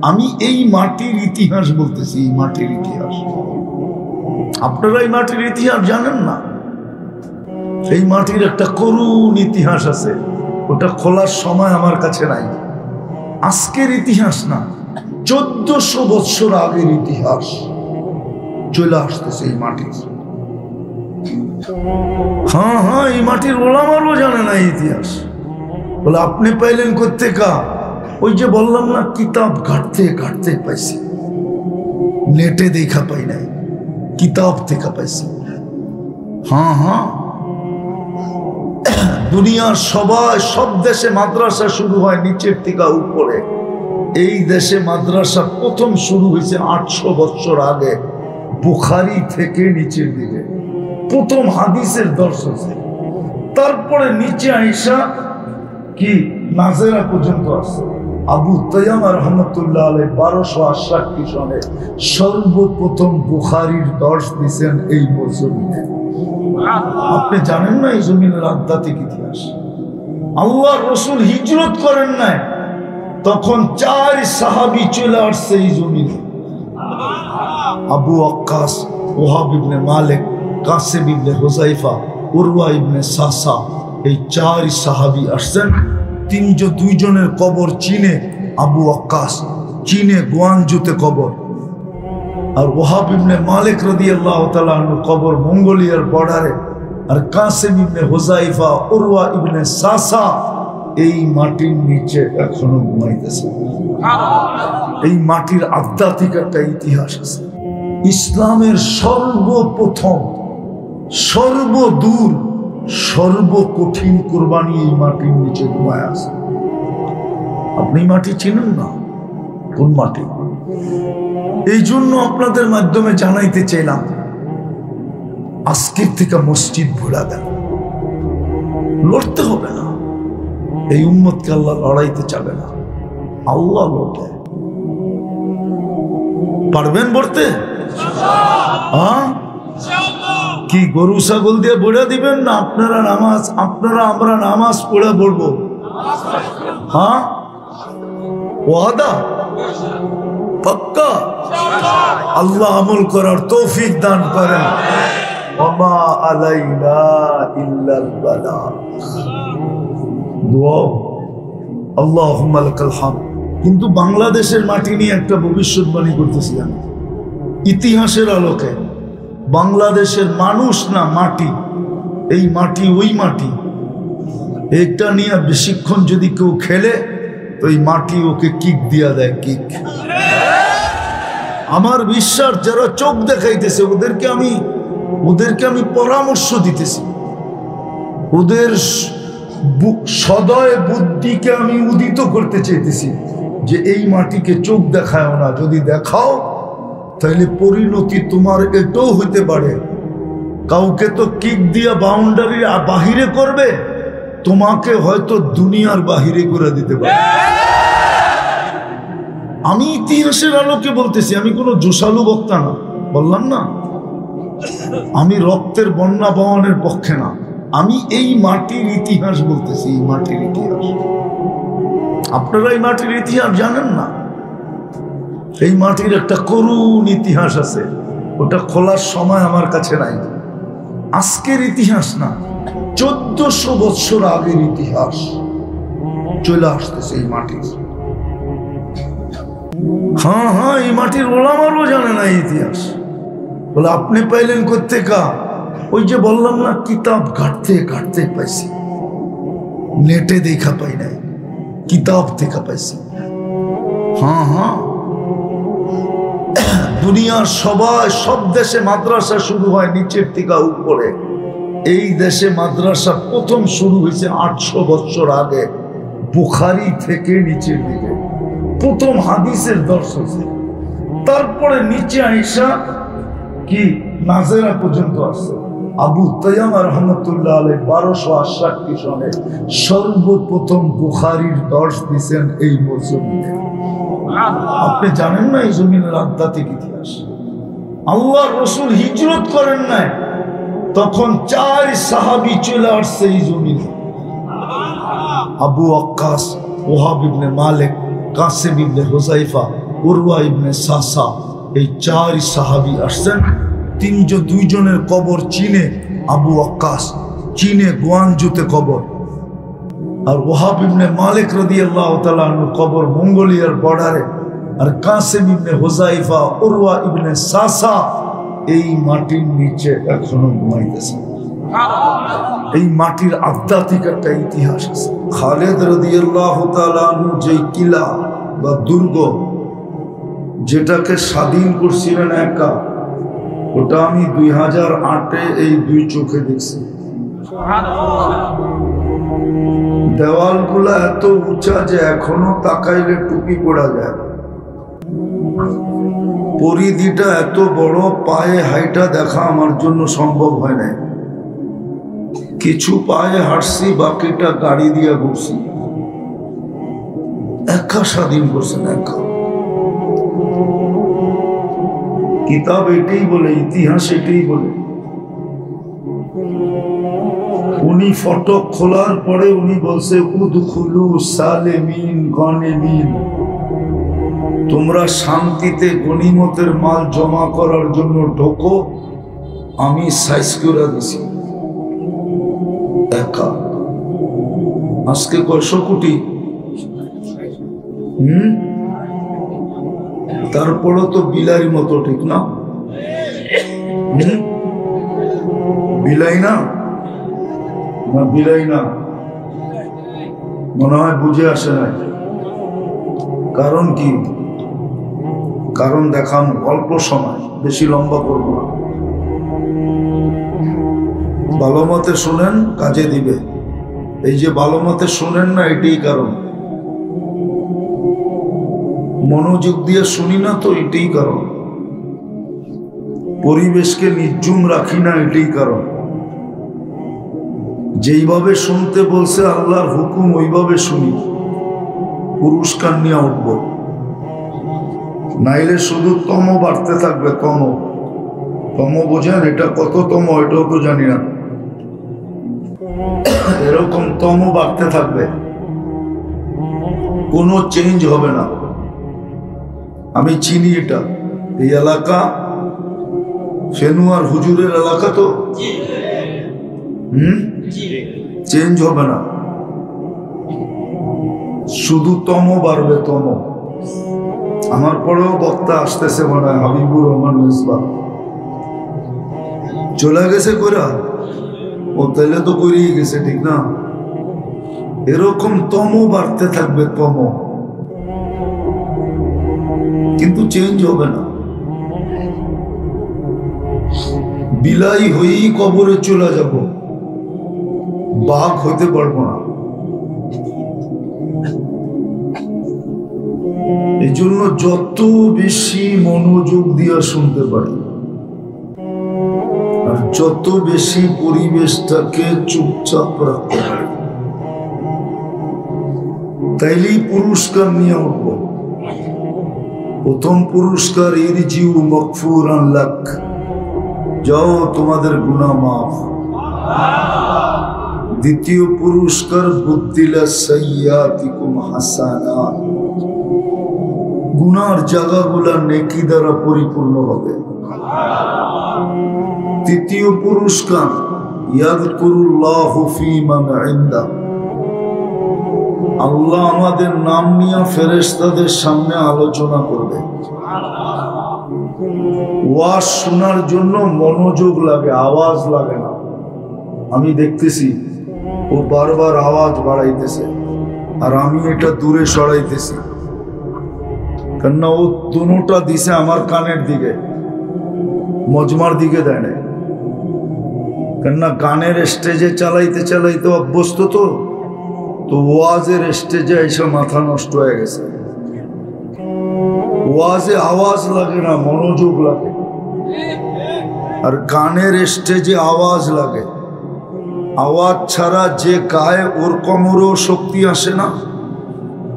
A: আমি এই মাটির ইতিহাস বলতেছি, এই মাটির ইতিহাস। আপনারা এই মাটির ইতিহাস জানেন না। এই মাটির একটা করুণ ইতিহাস আছে, ওটা খোলার সময় আমার কাছে নাই। আজকের ইতিহাস না, 1400 বৎসর আগের ইতিহাস চলে আসতেছে এই মাটির। হ্যাঁ হ্যাঁ, এই মাটির ওলামারও জানে না ইতিহাস। বলে আপনি পাইলেন কোত্থেকা? ওই যে বললাম না, কিতাব ঘাটতে ঘাটতে পাইছি, নেটে দেখা পাই নাই, কিতাব থেকে পাইছি। হ্যাঁ হ্যাঁ, দুনিয়ার সব দেশে মাদ্রাসা শুরু হয় নিচের থেকে উপরে। এই দেশে মাদ্রাসা প্রথম শুরু হয়েছে 800 বছর আগে, বুখারী থেকে নিচের দিকে প্রথম হাদিসের দর্শন। তারপরে নিচে আইসা কি নাজেরা পর্যন্ত আসছে। আবু তাইয়ামা রহমতুল্লাহ আলাইহি 1268 সনে সর্বপ্রথম বুখারীর দর্শ দিয়েছেন এই জমিনে। আপনি জানেন না এই জমিনের আধ্যাত্মিক ইতিহাস? আল্লাহ রসুল হিজরত করেন নাই, তখন 4 সাহাবী চলে আসছে এই জমিনে। আবু ওয়াক্কাস, ওহাব ইবনে মালিক, কাসিম ইবনে হুযায়ফা, উরওয়া ইবনে সাসা, এই 4 সাহাবী আসছেন। 2 জনের কবর চীনে, আবু ওয়াক্কাস চীনে গুয়াংজুতে কবর, আর ওহাব ইবনে মালিক রাদিয়াল্লাহু তাআলা আনহু কবর মঙ্গোলিয়ার বর্ডারে, আর কাসিম ইবনে হুযায়ফা, উরওয়া ইবনে সাসা এই মাটির নিচে এখনো ঘুমাইতেছে। এই মাটির আধ্যাত্মিক একটা ইতিহাস আছে। ইসলামের সর্বপ্রথম, সর্বদূর, সর্বকঠিন কোরবানি এই মাটির নিচে ঘুমায় আছে। আপনি মাটি চিনেন না? কোন মাটি? এই জন্য আপনাদের মাধ্যমে জানাইতে চাইলাম, আজকের থেকে মসজিদ ভরা দেন, লড়তে হবে না। এই উম্মতকে আল্লাহ লড়াইতে চাবে না, আল্লাহ লড়বে। পারবেন বলতে? কি গরু ছাগল দিয়ে বড়া দিবেন না? আমরা নামাজ পড়ে পড়বো। হ্যাঁ, ওয়াদা পাক্কা? আল্লাহ আমল করার তৌফিক দান করেন। ওমা আলাইনা ইল্লাল বালাগ। দোয়া, আল্লাহুম্মা লাকাল হামদ। কিন্তু বাংলাদেশের মাটি নিয়ে একটা ভবিষ্যৎবাণী করতেছি আমি ইতিহাসের আলোকে। বাংলাদেশের মানুষ না মাটি, এই মাটি ওই মাটি, এটা নিয়ে বেশিক্ষণ যদি কেউ খেলে তো এই মাটি ওকে কিক দিয়া দেয়, কিক। আমার বিশ্বাস যারা চোখ দেখাইতেছে ওদেরকে আমি পরামর্শ দিতেছি, ওদের সদয় বুদ্ধিকে আমি উদিত করতে চাইতেছি যে এই মাটিকে চোখ দেখায় না, যদি দেখাও তাহলে পরিণতি তোমার এটাও হইতে পারে। কাউকে তো কিক দিয়া বাউন্ডারি বাহিরে করবে, তোমাকে হয়তো দুনিয়ার বাহিরে করে দিতে পারে। আমি ইতিহাসের আলোকে বলতেছি, আমি কোনো জোশালু বক্তা না, বললাম না। আমি রক্তের বন্যা বহনের পক্ষে না, আমি এই মাটির ইতিহাস বলতেছি, এই মাটির ইতিহাস। আপনারা এই মাটির ইতিহাস জানেন না। এই মাটির একটা করুণ ইতিহাস আছে, ওটা খোলার সময় আমার কাছে নাই। আজকের ইতিহাস না, 1400 বৎসর আগের ইতিহাস চলে আসতেছে এই মাটির। হ্যাঁ হ্যাঁ, এই মাটির ওলামারও জানে না ইতিহাস। বলে আপনি পাইলেন কোত্থেকা? ওই যে বললাম না, কিতাব ঘাটতে ঘাটতে পাইছি, নেটে দেখা পাই নাই, কিতাব থেকে পাইছি। হ্যাঁ হ্যাঁ, দুনিয়ার সব দেশে মাদ্রাসা শুরু হয় নিচের থেকে উপরে। এই দেশে মাদ্রাসা প্রথম শুরু হয়েছে 800 বছর আগে, বুখারী থেকে নিচের দিকে প্রথম হাদিসের দর্শন। তারপরে নিচে আইসা কি নাজেরা পর্যন্ত আসছে। আবু তাইয়ামা রহমতুল্লাহ আলাইহি 1268 সনে সর্বপ্রথম বুখারীর দর্শ দিয়েছেন এই মজলিসে। আপনি জানেন না এই জমিনের আধ্যাত্মিক ইতিহাস? আল্লাহ রাসূল হিজরত করেন নাই, তখন 4 সাহাবী চলে আসছে এই জমিনে। আবু ওয়াক্কাস, ওহাব ইবনে মালিক, কাসিম ইবনে হুযায়ফা, উরওয়া ইবনে সাসা, এই 4 সাহাবী আসছেন। 2 জনের কবর চীনে, আবু ওয়াক্কাস চীনে গুয়াংজুতে কবর, আর ওহাব ইবনে মালিক রাদিয়াল্লাহু তাআলা আনহু কবর মঙ্গোলিয়ার বর্ডারে, আর কাসিম ইবনে হুযায়ফা, উরওয়া ইবনে সাসা এই মাটির নিচে এখনো ঘুমাইতেছে। এই মাটির আধ্যাত্মিক একটা ইতিহাস আছে। খালিদ রাদিয়াল্লাহু তাআলা আনহু যে কিলা বা দুর্গ যেটাকে স্বাধীন করছিলেন একা, ওটা আমি 2008-এ এই 2 চোখে দেখছি। দেওয়ালগুলা এত উঁচা যে এখনো তাকাইলে টুপি পড়া যায়। পরিধিটা এত বড়, পায়ে হাইটা দেখা আমার জন্য সম্ভব হয় নাই। কিছু পায়ে হাঁটছি, বাকিটা গাড়ি দিয়ে ঘুরছি। একা স্বাধীন করছেন, একা। কিতাব এটাই বলে, ইতিহাস এটাই বলে। উনি ফটক খোলার পরে উনি বলছে উদখুলু সালেমিন গনিমিন, তোমরা শান্তিতে গনিমতের মাল জমা করার জন্য ঢোকো, আমি সাইজ করে দিছি। একা। আজকে কয়শো কোটি, তারপরও তো বিলাইয়ের মতো, ঠিক না? বিলাই না, বিলাই না, মনে হয় বুঝে আসে না। কারণ কি? কারণ দেখান অল্প সময়, বেশি লম্বা করব না। ভালো মতে শোনেন, কাজে দিবে। এই যে ভালো মতে শোনেন না, এটাই কারণ। মনোযোগ দিয়ে শুনি না তো, এটাই কারণ। পরিবেশকে নির্জুম রাখি না, এটাই কারণ। যেইভাবে শুনতে বলছে আল্লাহর হুকুম, ওইভাবে শুনি, পুরস্কার নিয়ে উঠব। নাইলে শুধু তম বাড়তে থাকবে। তম বোঝেন? এটা কত তম এটাও তো জানি না। এরকম তম বাড়তে থাকবে, কোনো চেঞ্জ হবে না। আমি চিনি এটা, এই এলাকা ফেনু আর হুজুরের এলাকা তো, চেঞ্জ হবে না, শুধু তম বাড়বে, তম। আমার পরেও বক্তা আসতেছে, মনে হয় হাবিবুর রহমান মিসবাহ চলে গেছে কইরা, ও তাইলে তো করিয়ে গেছে, ঠিক না? এরকম তম বাড়তে থাকবে, তম, কিন্তু চেঞ্জ হবে না। বিলাই হয়েই কবরে চলে যাব, বাঘ হইতে পারবো না। এই জন্য যত বেশি মনোযোগ দিয়ে শুনতে পারি, আর যত বেশি পরিবেশটাকে চুপচাপ রাখতে পারি, তাইলেই পুরস্কার নিয়ে উঠব। প্রথম পুরস্কার ইরজিউ মাগফুরান লাক, যাও তোমাদের গুনাহ মাফ। দ্বিতীয় পুরস্কার বুদ্দিলা সাইয়্যাতিকুম হাসানাত, গুনার জায়গাগুলা নেকি দ্বারা পরিপূর্ণ হবে। তৃতীয় পুরস্কার ইয়াযকুরুল্লাহু ফী মান ইনদা, আল্লাহ আমাদের নাম নিয়ে ফেরেশতাদের সামনে আলোচনা করবে। ওয়াজ শোনার জন্য মনোযোগ লাগে, আওয়াজ লাগে না। আমি দেখতেছি ও বারবার আওয়াজ বাড়াইতেছে, আর আমি এটা দূরে সরাইতেছি, কেননা ও দুটা দিছে আমার কানের দিকে, মজমার দিকে দেয় না। কেননা গানের স্টেজে চালাইতে চালাইতে অভ্যস্ত তো ওয়াজের স্টেজে এসে মাথা নষ্ট হয়ে গেছে। ওয়াজে আওয়াজ লাগে না, মনোযোগ লাগে। আর গানের স্টেজে আওয়াজ লাগে, আওয়াজ ছাড়া যে গায়ে ওর কোমরেও শক্তি আসে না,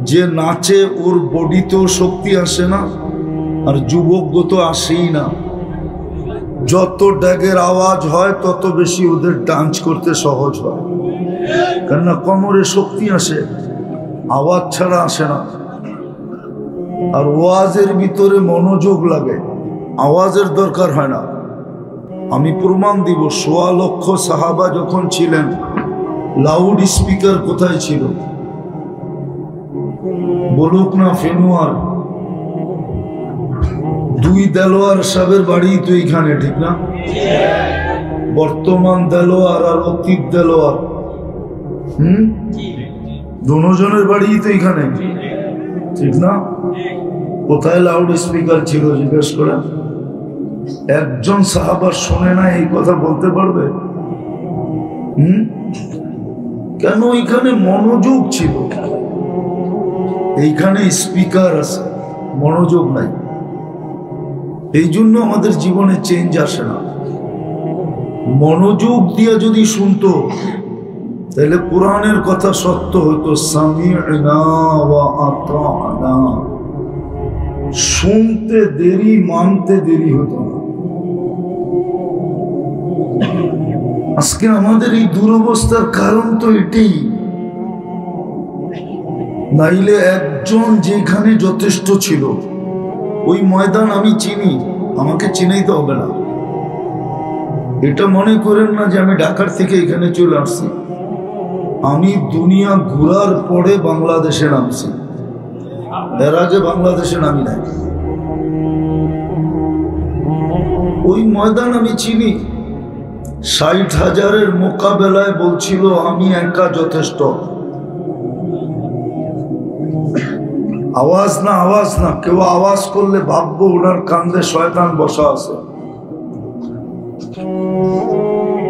A: যে নাচে ওর বডিতেও শক্তি আসে না, আর যুবক তো আসেই না। যত ড্যাগের আওয়াজ হয় তত বেশি ওদের ডান্স করতে সহজ হয়, কেননা কোমরে শক্তি আসে, আওয়াজ ছাড়া আসে না। আর ওয়াজের ভিতরে মনোযোগ লাগে, আওয়াজের দরকার হয় না। আমি প্রমাণ দিব, ১৬ লক্ষ সাহাবা যখন ছিলেন, লাউড স্পিকার কোথায় ছিল? বলুক না ফেনুয়ার, 2 দেলোয়ার সাহেবের বাড়ি তো এইখানে, ঠিক না? বর্তমান দেলোয়ার আর অতীত দেলোয়ার, দুজনের বাড়ি তো এইখানে, ঠিক না? কোথায় লাউড স্পিকার ছিল জিজ্ঞেস করে? একজন সাহাবা শোনে না এই কথা বলতে পারবে? কেন? এখানে মনোযোগ ছিল, এইখানে স্পিকার আছে, মনোযোগ নাই। এই জন্য আমাদের জীবনে চেঞ্জ আসে না। মনোযোগ দিয়ে যদি শুনতো তাহলে কোরআনের কথা সত্য হইতো, সামি'না ওয়া আতা'না। শুনতে দেরি, মানতে দেরি হতো না। আজকে আমাদের এই দুরবস্থার কারণ তো এটাই। নাইলে একজন যেখানে যথেষ্ট ছিল, ওই ময়দান আমি চিনি, আমাকে চিনাইতে হবে না। এটা মনে করেন না যে আমি ঢাকার থেকে এখানে চলে আসছি। আমি দুনিয়া ঘোরার পরে বাংলাদেশে নামছি, এর আগে বাংলাদেশে নামি নাই। ওই ময়দান আমি চিনি। ৬০,০০০-এর মোকাবেলায় বলছিল আমি একা যথেষ্ট। আওয়াজ না, আওয়াজ না, কেউ আওয়াজ করলে ভাববো ওনার কান্দে শয়তান বসা আছে।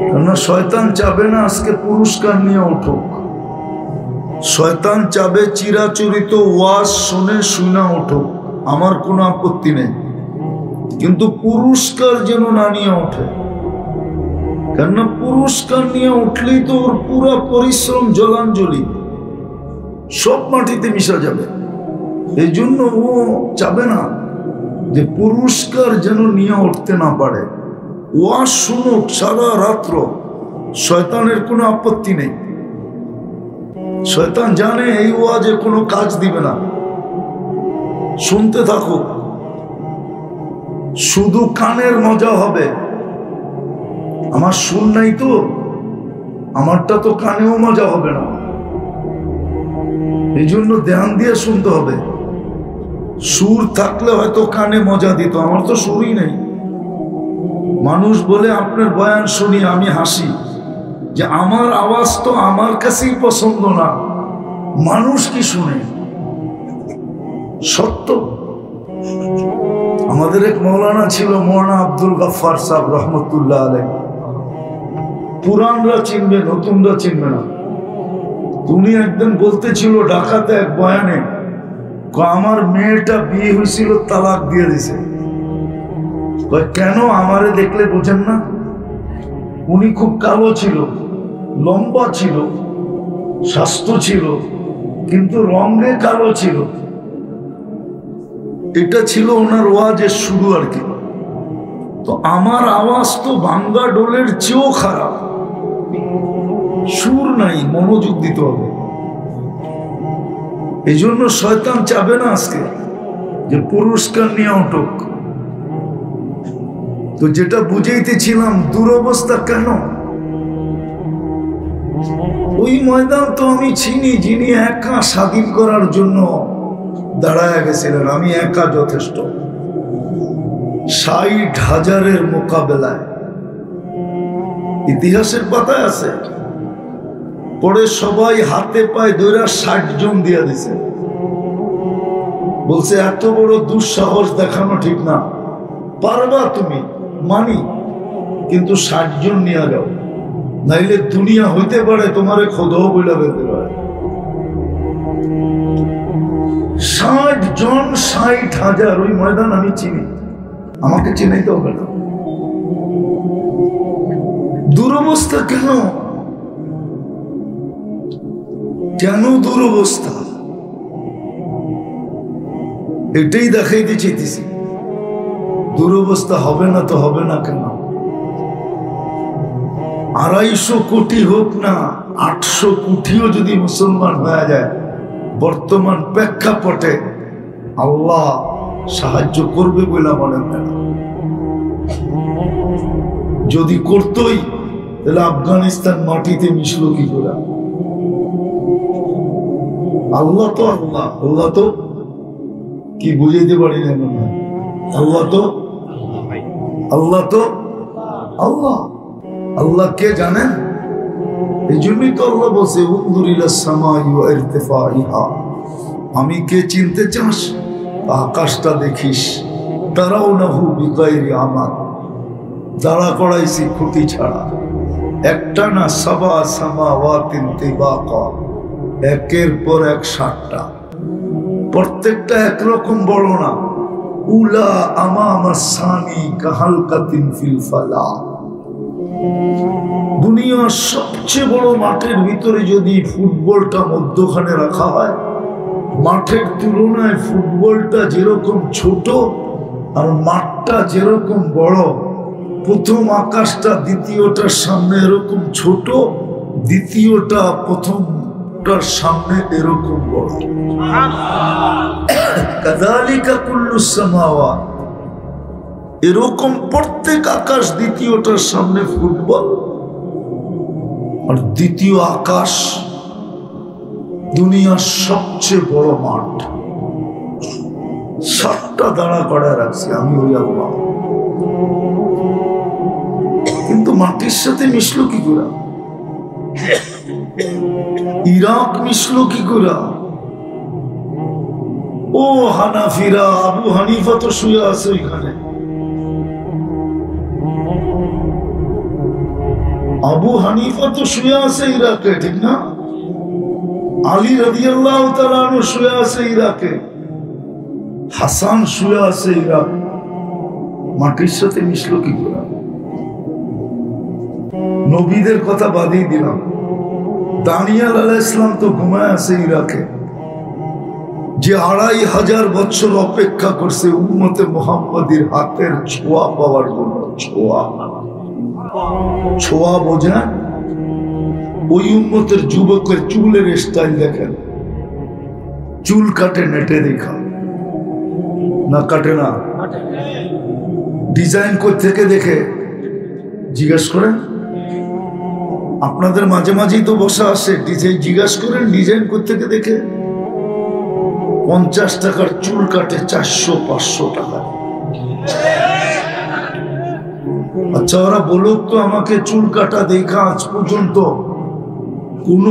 A: কেননা শয়তান চাবে না আজকে পুরস্কার নিয়ে উঠুক, শয়তান চাবে চিরাচরিত ওয়াজ শুনে শুনা উঠুক, আমার কোনো আপত্তি নেই, কিন্তু পুরস্কার যেন না নিয়ে ওঠে। কেননা পুরস্কার নিয়ে উঠলেই তো ওর পুরো পরিশ্রম জলাঞ্জলি সব মাটিতে মিশা যাবে। এই জন্য ও চাবে না যে পুরস্কার যেন নিয়ে উঠতে না পারে। ওয়াজ শুনুক সারা রাত্র, শয়তানের কোনো আপত্তি নেই। শয়তান জানে এই ওয়াজে কোনো কাজ দিবে না, শুনতে থাকুক, শুধু কানের মজা হবে। আমার সুর নাই তো, আমারটা তো কানেও মজা হবে না। এই জন্য ধ্যান দিয়ে শুনতে হবে। সুর থাকলে হয়তো কানে মজা দিত, আমার তো সুরই নেই। মানুষ বলে আপনার বয়ান শুনি আমি হাসি যে আমার আওয়াজ তো আমার কাছেই পছন্দ না, মানুষ কি শুনে? সত্য। আমাদের এক মৌলানা ছিল, মৌলানা আব্দুল গফফার সাহেব রহমতুল্লাহ আলাইহি। পুরানরা চিনবে, নতুনরা চিনবে না। উনি একদিন বলতেছিল ঢাকাতে এক বয়ানে, আমার মেয়েটা বিয়ে হয়েছিল, তালাক দিয়ে দিছে। কেন? আমারে দেখলে বোঝেন না? উনি খুব কালো ছিল, লম্বা ছিল, স্বাস্থ্য ছিল, কিন্তু রঙে কালো ছিল। এটা ছিল ওনার ওয়াজের শুরু আর কি। তো আমার আওয়াজ তো ভাঙ্গা ডোলের চেয়েও খারাপ, সুর নাই, মনোযোগ দিতে হবে। এই জন্য শয়তান চাবে না আজকে যে পুরস্কার নিয়ে উঠুক। তো যেটা বুঝাইতেছিলাম, দুরবস্থা কেন? ওই ময়দান তো আমি চিনি, যিনি একা স্বাধীন করার জন্য দাঁড়ায় গেছিলেন। আমি একা যথেষ্ট। ৬০,০০০-এর মোকাবেলায় ইতিহাসের পাতায় আছে, পরে সবাই হাতে পায়ে ধরে ৬০ জন দিয়া দিছে। বলছে এত বড় দুঃসাহস দেখানো ঠিক না, পারবা তুমি, মানি, কিন্তু ৬০ জন নিয়ে যাও, নাইলে দুনিয়া হইতে পারে তোমারে খোদাও বইলা বেঁধে পারে। ৬০ জন, ৬০,০০০। ওই ময়দান আমি চিনি, আমাকে চিনাইতে হবে না। দুরবস্থা কেন? কেন দুরবস্থা? এটাই দেখাইতে চাইতেছি। দুরবস্থা হবে না তো হবে না কেন? 250 কোটি হোক না 800 কোটিও যদি মুসলমান হয়ে যায়, বর্তমান প্রেক্ষাপটে আল্লাহ সাহায্য করবে বলে মনে হয় না। যদি করতই তাহলে আফগানিস্তান মাটিতে মিশলো কি করে? আল্লাহ তো আল্লাহ, আল্লাহ তো কি বুঝাইতে পারি না মনে হয়। আল্লাহ তো আল্লাহ, তো আল্লাহ। আল্লাহ কে জানেন? এই জন্যই তো আল্লাহ বলছে আমি কে চিনতে চাস? আকাশটা দেখিস, তারাও না হু বিগাইরি আমার, দাঁড়া করাইছি খুঁটি ছাড়া, একটা না সাবা সামাওয়াতিন তিবাকা, একের পর এক 7টা, প্রত্যেকটা একরকম বড় না। উলা আমামা সানি কাহালকাতিন ফিল ফালা। দুনিয়ার সবচেয়ে বড় মাঠের ভিতরে যদি ফুটবলটা মধ্যখানে রাখা হয়, মাঠের তুলনায় ফুটবলটা যেরকম ছোট আর মাঠটা যেরকম বড়, প্রথম আকাশটা দ্বিতীয়টার সামনে এরকম ছোট, দ্বিতীয়টা প্রথমটার সামনে এরকম বড়। কাযালিকা কুল্লুস সামাওয়াত, এরকম প্রত্যেক আকাশ দ্বিতীয়টার সামনে ফুটবল, আর দ্বিতীয় আকাশ দুনিয়ার সবচেয়ে বড় মাঠ। 7টা দাঁড়া করে রাখছি আমি, ওই আল্লাহ। কিন্তু মাটির সাথে মিশলো কি করে? ইরাক মিশলো কি করে? ও হানাফিরা, আবু হানিফা তো শুয়ে আছে ওইখানে। আবু হানিফা তো শুয়ে আছে ইরাকে, ঠিক না? আলী রাদিয়াল্লাহু তাআলা আনহু শুয়ে আছে ইরাকে, হাসান শুয়ে আছে ইরাক। মাটির সাথে মিশলো কি করে? নবীদের কথা বাদই দিলাম, দানিয়াল আলাইহিস সালাম তো ঘুমায় আছে ইরাকে, যে 2500 বছর অপেক্ষা করছে উম্মতে মুহাম্মাদীর হাতের ছোঁয়া পাওয়ার জন্য। ছোঁয়া, ছোঁয়া বোঝা? ওই উম্মতের যুবকের চুলের স্টাইল দেখেন, চুল কাটে নেটে দেখা না? কাটে না? ডিজাইন কই থেকে দেখে জিজ্ঞেস করেন। আপনাদের মাঝে মাঝেই তো বসা আসে, ডিজাইন জিজ্ঞেস করেন ডিজাইন কই থেকে দেখে। 50 টাকার চুল কাটে 400-500 টাকা। আচ্ছা, ওরা বলুক তো আমাকে, চুল কাটা দেখা আজ পর্যন্ত কোন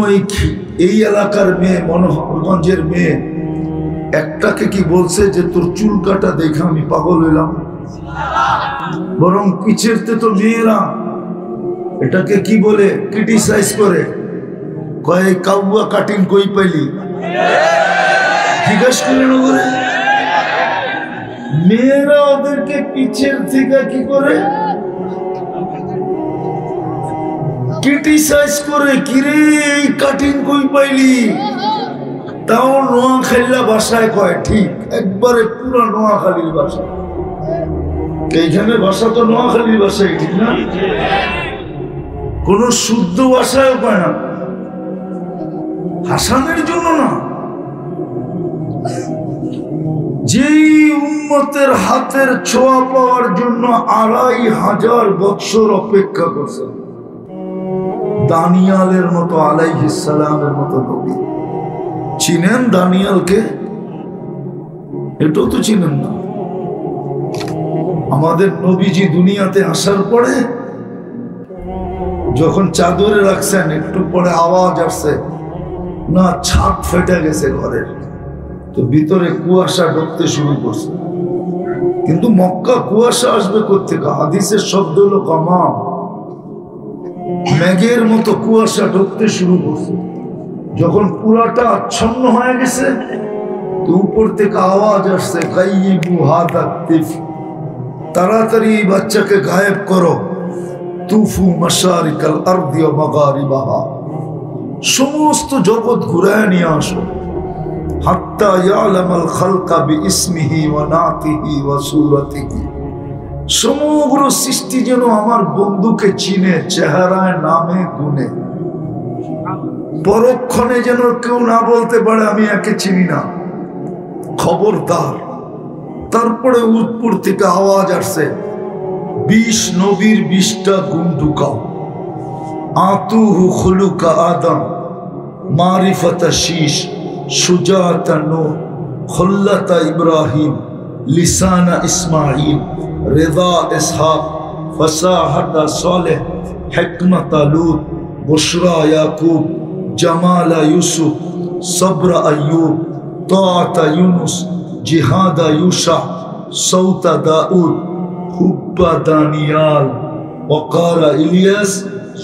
A: এই এলাকার মেয়ে, মনোহরগঞ্জের মেয়ে একটাকে কি বলছে যে তোর চুল কাটা দেখা আমি পাগল হইলাম? বরং পিছেরতে তো মেয়েরা এটাকে কি বলে, ক্রিটিসাইজ করে, কয় কাউয়া কাটিং কই পাইলি, জিজ্ঞাসা করে না করে। মেয়েরা ওদেরকে পিছের থেকে কি করে ক্রিটিসাইজ করে, কিরে এই কাটিং কই পাইলি? তাও নোয়াখালীর ভাষায় কয়, ঠিক একবারে পুরো নোয়াখালীর ভাষা। এইখানে ভাষা তো নোয়াখালীর ভাষাই, ঠিক না? কোন শুদ্ধ ভাষায় কয় না, হাসানের জন্য না। যেই উম্মতের হাতের ছোঁয়া পাওয়ার জন্য 2500 বছর অপেক্ষা করছে, দানিয়ালের মতো আলাইহিস সালামের মতো নবী। চিনেন দানিয়ালকে? এটাও তো চিনেন না। আমাদের নবীজি দুনিয়াতে আসার পরে যখন চাদরে রাখছেন, একটু পরে আওয়াজ আসছে না, ছাদ ফেটে গেছে ঘরের, তো ভিতরে কুয়াশা ঢুকতে শুরু করছে। কিন্তু মক্কা কুয়াশা আসবে কোত্থেকে? হাদিসের শব্দ হলো গামাম, মেঘের মতো কুয়াশা ঢুকতে শুরু করছে। যখন পুরাটা আচ্ছন্ন হয়ে গেছে, তো উপর থেকে আওয়াজ আসছে, গাইবু হাদা তিফ, তাড়াতাড়ি এই বাচ্চাকে গায়েব করো। তুফু মাশারিকাল আরদি ওয়া মাগারিবাহা, সমস্ত জগৎ ঘুরায় নিয়ে আসো। হাত্তা ইয়ালামাল খালকা বিইসমিহি ওয়া নাতিহি ওয়া সূরাতিহি, সমগ্র সৃষ্টি যেন আমার বন্ধুকে চিনে, চেহারায়, নামে, গুণে। পরক্ষণে যেন কেউ না বলতে পারে আমি একে চিনি না, খবরদার। তারপরে উপর থেকে আওয়াজ আসছে, 20 নবীর 20টা গুণ ঢুকাও। আতুহু খুলুকা আদম, মারিফাতা শীশ, সুজাতা নূহ, খুল্লাতা ইব্রাহিম, লিসানা ইসমাইল, রেদা ইসহাক, ফসাহাতা সালেহ, হিকমতা লূত, বুশরা ইয়াকুব, জামালা ইউসুফ, সবরা আইয়ুব, তাআতা ইউনুস, জিহাদা ইউশা, সৌতা দাউদ, হুব্বা দানিয়াল, ওয়াকারা ইলিয়াস,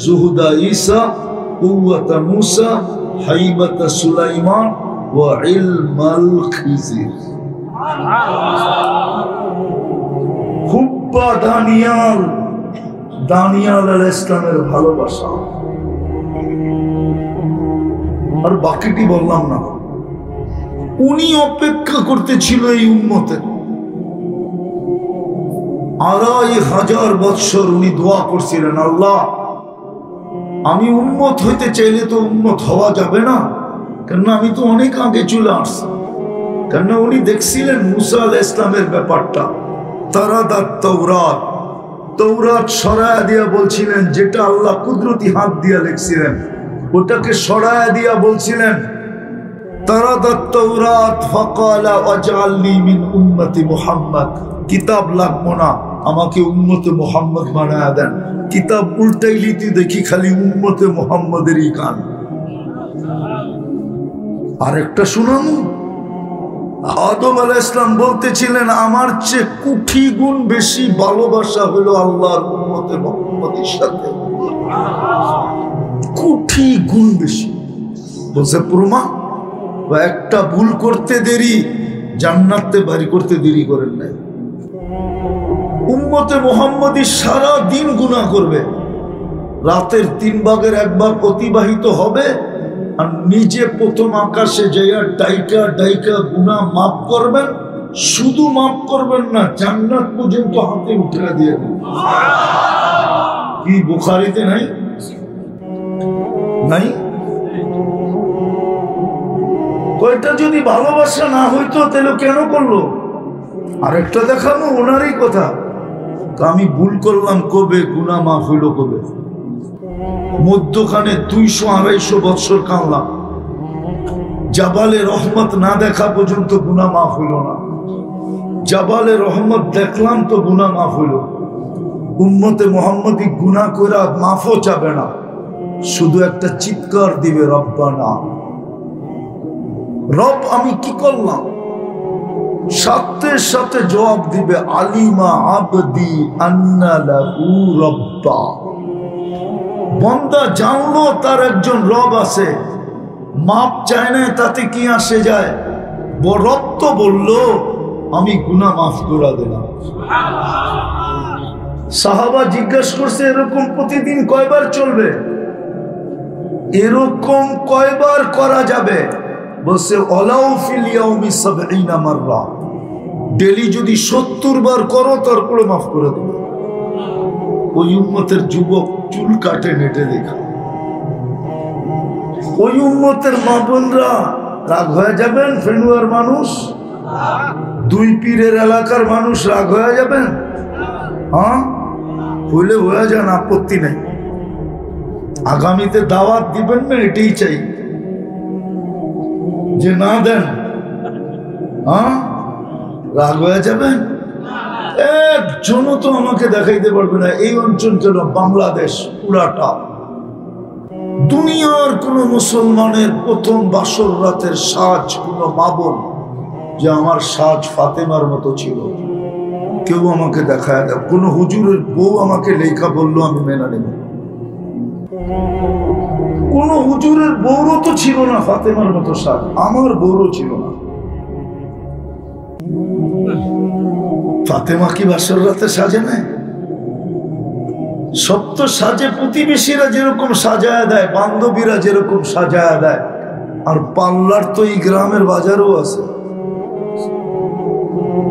A: জুহুদা ঈসা, কুওয়াতা মূসা, হাইবাতা সুলাইমান ওয়া ইলমাল খিজির। হুব্বা দানিয়াল, দানিয়াল আলাইহিস সালামের ভালোবাসা। আর বাকিটি বললাম না। উনি অপেক্ষা করতেছিল এই উম্মতের 2500 বৎসর। উনি দোয়া করছিলেন, আল্লাহ আমি উম্মত হইতে চাইলে তো উম্মত হওয়া যাবে না, কেননা আমি তো অনেক আগে চলে আসছি। কেননা উনি দেখছিলেন মুসা আলাইহিস সালামের ব্যাপারটা। তারাদাত তাওরাত, তৌরাত সরায়া দিয়া বলছিলেন, যেটা আল্লাহ কুদরতি হাত দিয়া লিখছিলেন ওটাকে সরায়া দিয়া বলছিলেন, তারাদাত তাওরাত ফাকালা ওয়াজআলনি মিন উম্মতি মুহাম্মদ, কিতাব লাগবো না, আমাকে উম্মতে মুহাম্মদ বানায়া দেন। কিতাব উল্টাইলিতে দেখি খালি উম্মতে মুহাম্মদেরই গান। আরেকটা শুনুন, আদম আলাইহিস সালাম বলতেছিলেন, আমার চেয়ে কোটি গুণ বেশি ভালোবাসা হলো আল্লাহর উম্মতে মুহাম্মদের সাথে, কোটি গুণ বেশি। বলছে প্রমাণ, একটা ভুল করতে দেরি, জান্নাতে বাড়ি করতে দেরি করেন নাই। উম্মতে মুহাম্মদী সারা দিন গুনাহ করবে, রাতের 3 ভাগের 1 ভাগ অতিবাহিত হবে, আর নিজে প্রথম আকাশে যাইয়া ডাইকা ডাইকা গুনাহ মাফ করবেন। শুধু মাফ করবেন না, জান্নাত পর্যন্ত হাতে উঠে দিয়ে দেবেন। কি বুখারীতে নাই? নাই? কয়টা যদি ভালোবাসা না হইতো তাহলে কেন করলো? আরেকটা দেখানো ওনারই কথা, আমি ভুল করলাম কবে, গুনাহ মাফ হইল কবে? মধ্যখানে 200-250 বৎসর কাঁদলাম, জাবালে রহমত না দেখা পর্যন্ত গুনাহ মাফ হইল না। জাবালে রহমত দেখলাম তো গুনাহ মাফ হইল। উম্মতে মুহাম্মদী গুনাহ কইরা মাফও চাবে না, শুধু একটা চিৎকার দিবে, রব্বানা, রব আমি কি করলাম? সাথে সাথে জবাব দিবে, আলিমা আবদি আন্না লাহু রব্বা। বান্দা জানলো তার একজন রব আছে, মাপ চায় না, তাতে কি আসে যায়? রব তো বললো আমি গুনাহ মাফ করে দিলাম। সাহাবা জিজ্ঞাসা করছে, এরকম প্রতিদিন কয়বার চলবে? এরকম কয়বার করা যাবে? বলছে ওয়ালাউ ফিল ইয়াউমি 70 মাররা, ডেলি যদি 70 বার করো তারপরে মাফ করে দেবে। ওই উম্মতের যুবক চুল কাটে নেটে দেখা, ওই উম্মতের মা বোনরা রাগ হয়ে যাবেন। ফেনুয়ার মানুষ, 2 পীরের এলাকার মানুষ রাগ হয়ে যাবেন? হ্যাঁ, হইলে হয়ে যান, আপত্তি নেই। আগামীতে দাওয়াত দিবেন না, এটাই চাই। যে না দেন, হ্যাঁ, রাগ হয়ে যাবেন। একজনও তো আমাকে দেখাইতে পারবে না এই অঞ্চল কেন, বাংলাদেশ পুরাটা। দুনিয়ার কোন মুসলমানের প্রথম বাসর রাতের সাজ কোন মা বোন যে আমার সাজ ফাতেমার মতো ছিল, কেউ আমাকে দেখায় দেয়। কোন হুজুরের বউ আমাকে লেখা বললো, আমি মেনে নেব। কোন হুজুরের বউরও তো ছিল না ফাতেমার মতো সাজ, আমার বউরও ছিল না। ফাতেমা কি বাসর রাতে সাজে নাই? সব তো সাজে প্রতিবেশীরা যেরকম সাজায় দেয়, বান্ধবীরা যেরকম সাজায় দেয়, আর পার্লার তো এই গ্রামের বাজারও আছে।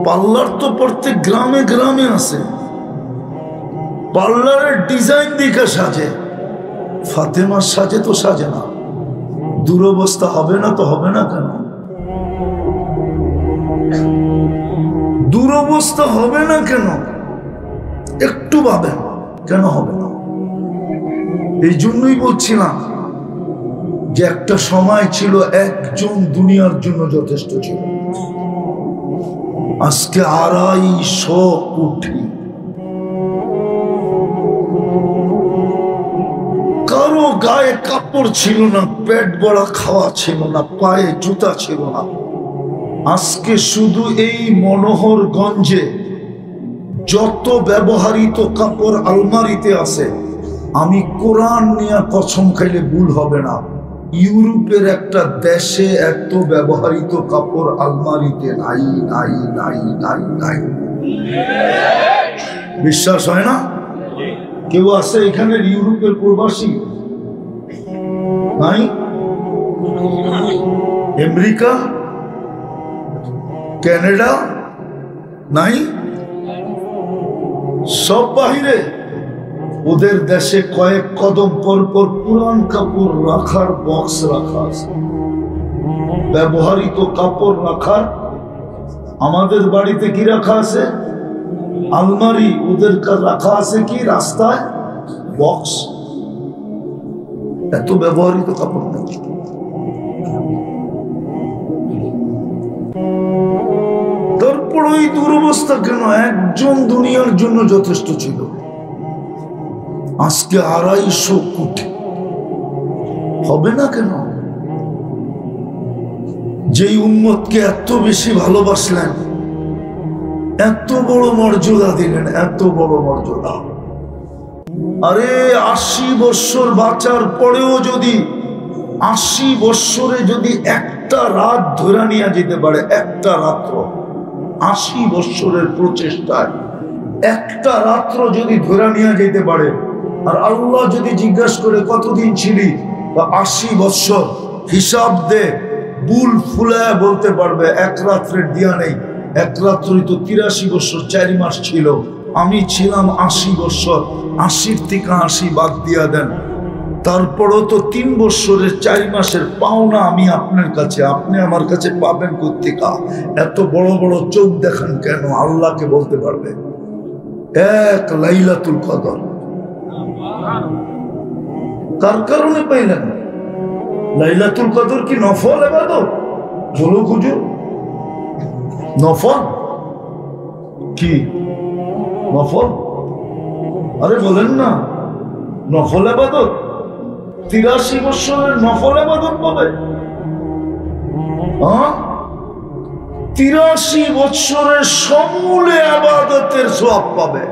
A: পার্লার তো প্রত্যেক গ্রামে গ্রামে আছে। পার্লারের ডিজাইন দেখে সাজে, ফাতেমার সাজে তো সাজে না। দুরবস্থা হবে না তো হবে না কেন? দুরবস্থা হবে না কেন? একটু ভাবেন, কেন হবে না? এই জন্যই বলছিলাম যে একটা সময় ছিল একজন দুনিয়ার জন্য যথেষ্ট ছিল। আজকে 250 কোটি। কারো গায়ে কাপড় ছিল না, পেট ভরা খাওয়া ছিল না, পায়ে জুতা ছিল না। আজকে শুধু এই মনোহরগঞ্জে যত ব্যবহৃত কাপড় আলমারিতে আছে, আমি কোরআন নিয়ে কসম খাইলে ভুল হবে না, ইউরোপের একটা দেশে এত ব্যবহৃত কাপড় আলমারিতে নাই নাই নাই নাই নাই। বিশ্বাস হয় না? কেউ আছে এখানে ইউরোপের প্রবাসী? নাই? আমেরিকা, কানাডা নাই? সব বাহিরে। ওদের দেশে কয়েক কদম পর পর পুরান কাপড় রাখার বক্স রাখা আছে, ব্যবহৃত কাপড় রাখার। আমাদের বাড়িতে কি রাখা আছে? আলমারি। ওদের রাখা আছে কি রাস্তায়? বক্স। এত ব্যবহৃত কাপড় নেই। তারপর ওই দুরবস্থা কেন? একজন দুনিয়ার জন্য যথেষ্ট ছিল। আজকে 250 কোটি। হবে না কেন? যেই উম্মতকে এত বেশি ভালোবাসলেন, এত বড় মর্যাদা দিলেন, এত বড় মর্যাদা। আরে 80 বৎসর বাঁচার পরেও যদি 80 বৎসরে যদি একটা রাত ধরে নিয়ে যেতে পারে, একটা রাত্র, 80 বৎসরের প্রচেষ্টায় একটা রাত্র যদি ধরে নিয়ে যেতে পারে, আর আল্লাহ যদি জিজ্ঞাসা করে কতদিন ছিলি, বা 80 বৎসর হিসাব দে, বুল ফুলায় বলতে পারবে এক রাত্রের দিয়া নেই। এক রাত্রই তো 83 বৎসর 4 মাস ছিল। আমি ছিলাম 80 বৎসর, 80 থেকে 80 বাদ দিয়া দেন, তারপরও তো 3 বৎসরের 4 মাসের পাওনা আমি আপনার কাছে, আপনি আমার কাছে পাবেন কোত্থেকে? এত বড় বড় চোখ দেখান কেন? আল্লাহকে বলতে পারবে এক লাইলাতুল কদর কার কারণে পাইলেন? লাইলাতুল কদর কি নফল ইবাদত? বলো হুজুর, নফল কি? নফল? আরে বলেন না, নফল ইবাদত। 83 বছরের নফল ইবাদত পাবে? 83 বছরের সমূলে ইবাদতের সওয়াব পাবে।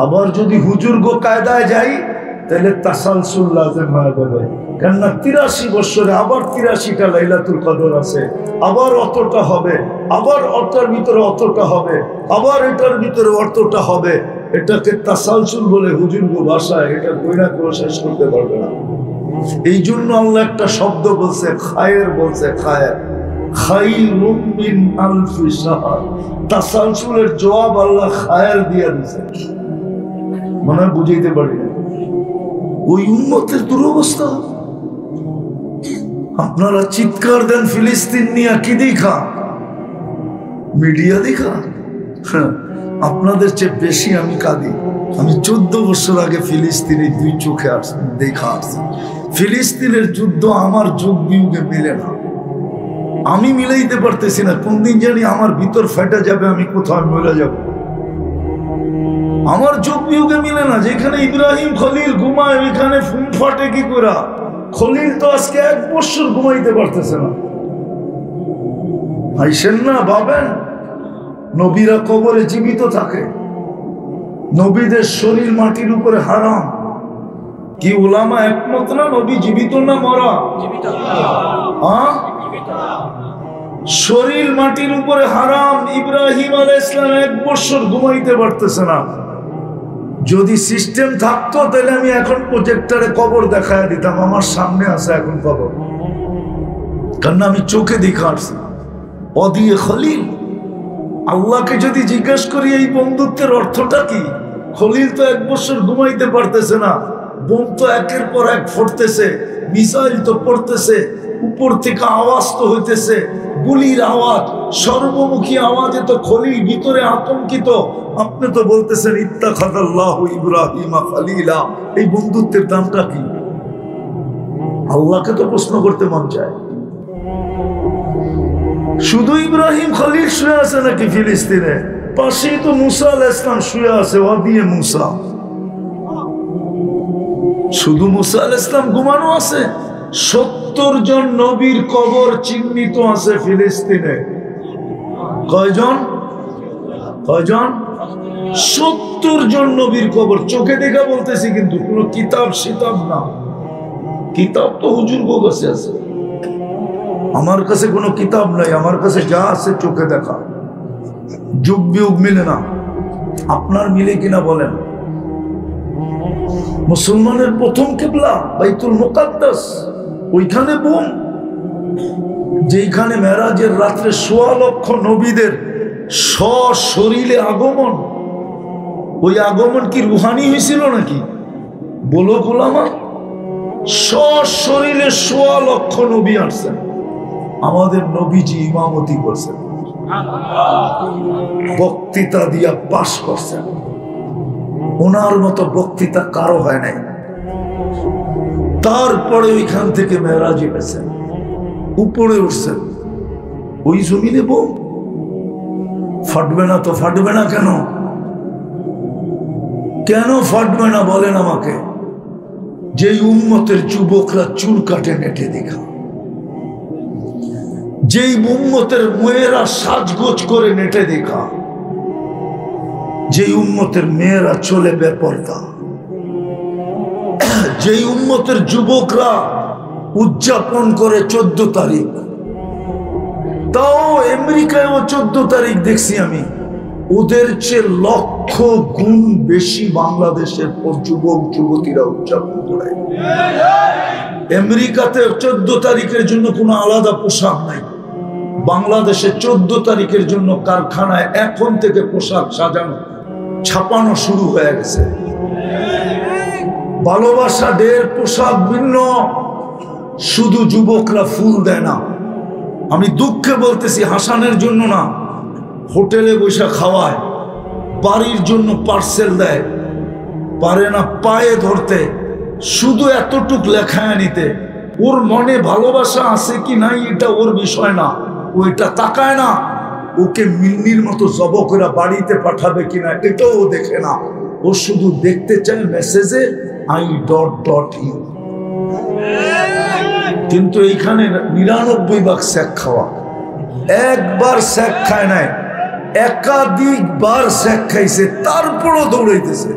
A: আবার যদি হুজুর গো কায়দায় যাই, তাহলে তাসালসুল লাজিম হয়ে যাবে। কেননা 83 বছরে আবার 83টা লাইলাতুল কদর আছে, আবার অতটা হবে, আবার অতটার ভিতরে অতটা হবে, আবার এটার ভিতরে অতটা হবে। এটাকে তাসালসুল বলে হুজুর গো ভাষায়। এটা কইরা কেউ শেষ করতে পারবে না। এই জন্য আল্লাহ একটা শব্দ বলছে, খায়ের বলছে, খায়ের। খায়রুম মিন আলফি শাহর। তাসালসুলের জবাব আল্লাহ খায়ের দিয়ে দিয়েছে। মনে হয় বুঝাইতে পারি না। ওই উম্মতের দুরবস্থা। আপনারা চিৎকার দেন ফিলিস্তিন নিয়ে, কি দেখা? মিডিয়া দেখা? আপনাদের চেয়ে বেশি আমি কাঁদি। আমি 14 বছর আগে ফিলিস্তিনে 2 চোখে দেখা আসছি। ফিলিস্তিনের যুদ্ধ আমার যোগ বিয়োগে মিলে না। আমি মিলাইতে পারতেছি না। কোন দিন জানি আমার ভিতর ফেটে যাবে, আমি কোথাও মরে যাব। আমার যোগ বিয়োগে মিলে না। যেখানে ইব্রাহিম খলিল ঘুমায়, ওইখানে ফুম ফাটে কি করে? খলিল তো আজকে 1 বছর ঘুমাইতে পারতেছে না। আইসেন না, ভাবেন নবীরা কবরে জীবিত থাকে, নবীদের শরীর মাটির উপরে হারাম। কি উলামা একমত না নবী জীবিত না মরা? শরীর মাটির উপরে হারাম। ইব্রাহিম আলাইহিস সালাম 1 বছর ঘুমাইতে পারতেছে না। যদি সিস্টেম থাকতো তাহলে আমি এখন প্রজেক্টরে কবর দেখায় দিতাম, আমার সামনে আছে এখন কবর, কারণ আমি চোখে দেখা আসছি। অদিয়ে খলিল, আল্লাহকে যদি জিজ্ঞেস করি এই বন্ধুত্বের অর্থটা কি, খলিল তো 1 বছর ঘুমাইতে পারতেছে না, বোম তো একের পর এক ফুটতেছে, মিসাইল তো পড়তেছে, উপর থেকে আওয়াজ তো হইতেছে, গুলির আওয়াজ, সর্বমুখী আওয়াজে তো খলিল ভিতরে আতঙ্কিত। আপনি তো বলতেছেন ইত্তাখাযাল্লাহু ইব্রাহিমা খলিলা, এই বন্ধুত্বের দামটা কি? আল্লাহকে তো প্রশ্ন করতে মন চায়। শুধু ইব্রাহিম খলিল শুয়ে আছে নাকি ফিলিস্তিনে? পাশেই তো মুসা আলাইহিস সালাম শুয়ে আছে, ওয়াদিয়ে মুসা। শুধু মুসা আলাইহিস সালাম ঘুমানো আছে? 70 জন নবীর কবর চিহ্নিত আছে ফিলিস্তিনে। কয়জন? 70 জন নবীর কবর, চোখে দেখা বলতেছি, কিন্তু কোন কিতাব সিতাব না। কিতাব তো হুজুর গো কাছে আছে, আমার কাছে কোনো কিতাব নাই, আমার কাছে যা আছে চোখে দেখা। যুগ বিয়োগ মিলে না, আপনার মিলে কিনা বলেন? মুসলমানের প্রথম কিবলা বাইতুল মুকাদ্দাস, ওইখানে বোম। যেখানে মেরাজের রাত্রে 1.25 লক্ষ নবীদের সশরীরে আগমন, ওই আগমন কি রুহানি হয়েছিল নাকি? বলো গোলামা, সশরীরে 1.25 লক্ষ নবী আসছেন, আমাদের নবীজি ইমামতি করছেন, বক্তৃতা দিয়া পাশ করছেন। ওনার মতো বক্তৃতা কারো হয় নাই। তারপরে ওইখান থেকে মেরাজে গেছেন, উপরে উঠছেন। ওই জমিনে বোম ফাটবে না তো ফাটবে না কেন? কেন ফাটবে না বলেন আমাকে? যেই উম্মতের যুবকরা চুল কাটে নেটে দেখা, যেই উম্মতের মেয়েরা সাজগোজ করে নেটে দেখা, যেই উম্মতের মেয়েরা চলে বেপরদা, যেই উম্মতের যুবকরা উদযাপন করে 14 তারিখ, তাও আমেরিকায়ও 14 তারিখ দেখছি আমি, ওদের চেয়ে লক্ষ গুণ বেশি বাংলাদেশের যুবক যুবতীরা উদযাপন করে। আমেরিকাতে 14 তারিখের জন্য কোনো আলাদা পোশাক নাই, বাংলাদেশে 14 তারিখের জন্য কারখানায় এখন থেকে পোশাক সাজানো ছাপানো শুরু হয়ে গেছে। ভালোবাসা ডের পোশাক ভিন্ন, শুধু যুবকরা ফুল দেয় না। আমি দুঃখে বলতেছি, হাসানের জন্য না, হোটেলে বসে খাওয়ায়, বাড়ির জন্য পার্সেল দেয়, পারে না পায়ে ধরতে, শুধু এতটুক লেখায় নিতে। ওর মনে ভালোবাসা আছে কি নাই এটা ওর বিষয় না, ওইটা তাকায় না। ওকে মিন্নির মতো জব করে বাড়িতে পাঠাবে কিনা এটাও ও দেখে না, ও শুধু দেখতে চায় মেসেজে I ... কিন্তু এইখানে 99 ভাগ স্যাক খাওয়া, একবার স্যাক খায় নাই, একাধিকবার স্যাক খাইছে, তারপরও দৌড়াইতেছে।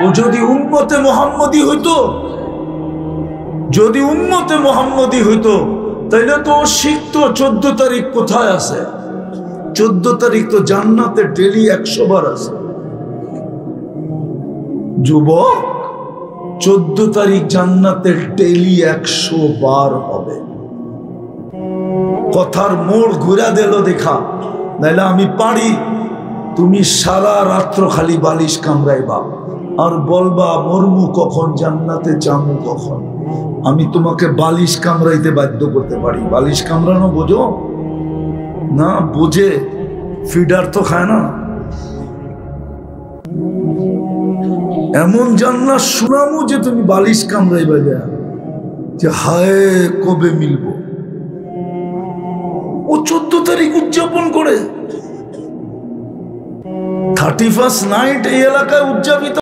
A: ও যদি উম্মতে মুহাম্মদী হইতো, যদি উম্মতে মুহাম্মদী হইতো, তাইলে তো শিখতো 14 তারিখ কোথায় আছে। 14 তারিখ তো জান্নাতে ডেলি 100 বার আছে। যুবক, 14 তারিখ জান্নাতে ডেলি 100 বার হবে। কথার মোড় ঘুরা দিল দেখা, নাইলে আমি পারি তুমি সারা রাত্র খালি বালিশ কামড়াইবা আর বলবা মরমু কখন, জান্নাতে যামু কখন। আমি তোমাকে বালিশ কামড়াইতে বাধ্য করতে পারি। বালিশ কামড়ানো বোঝো না? বুঝে ফিডার তো খায় না। এমন জান্নাত শুনামু যে তুমি বালিশ কামড়াইবা যায় যে হায় কবে মিলবো। ও 14 তারিখ উদযাপন করে, 31st নাইট এই এলাকায় উদযাপিত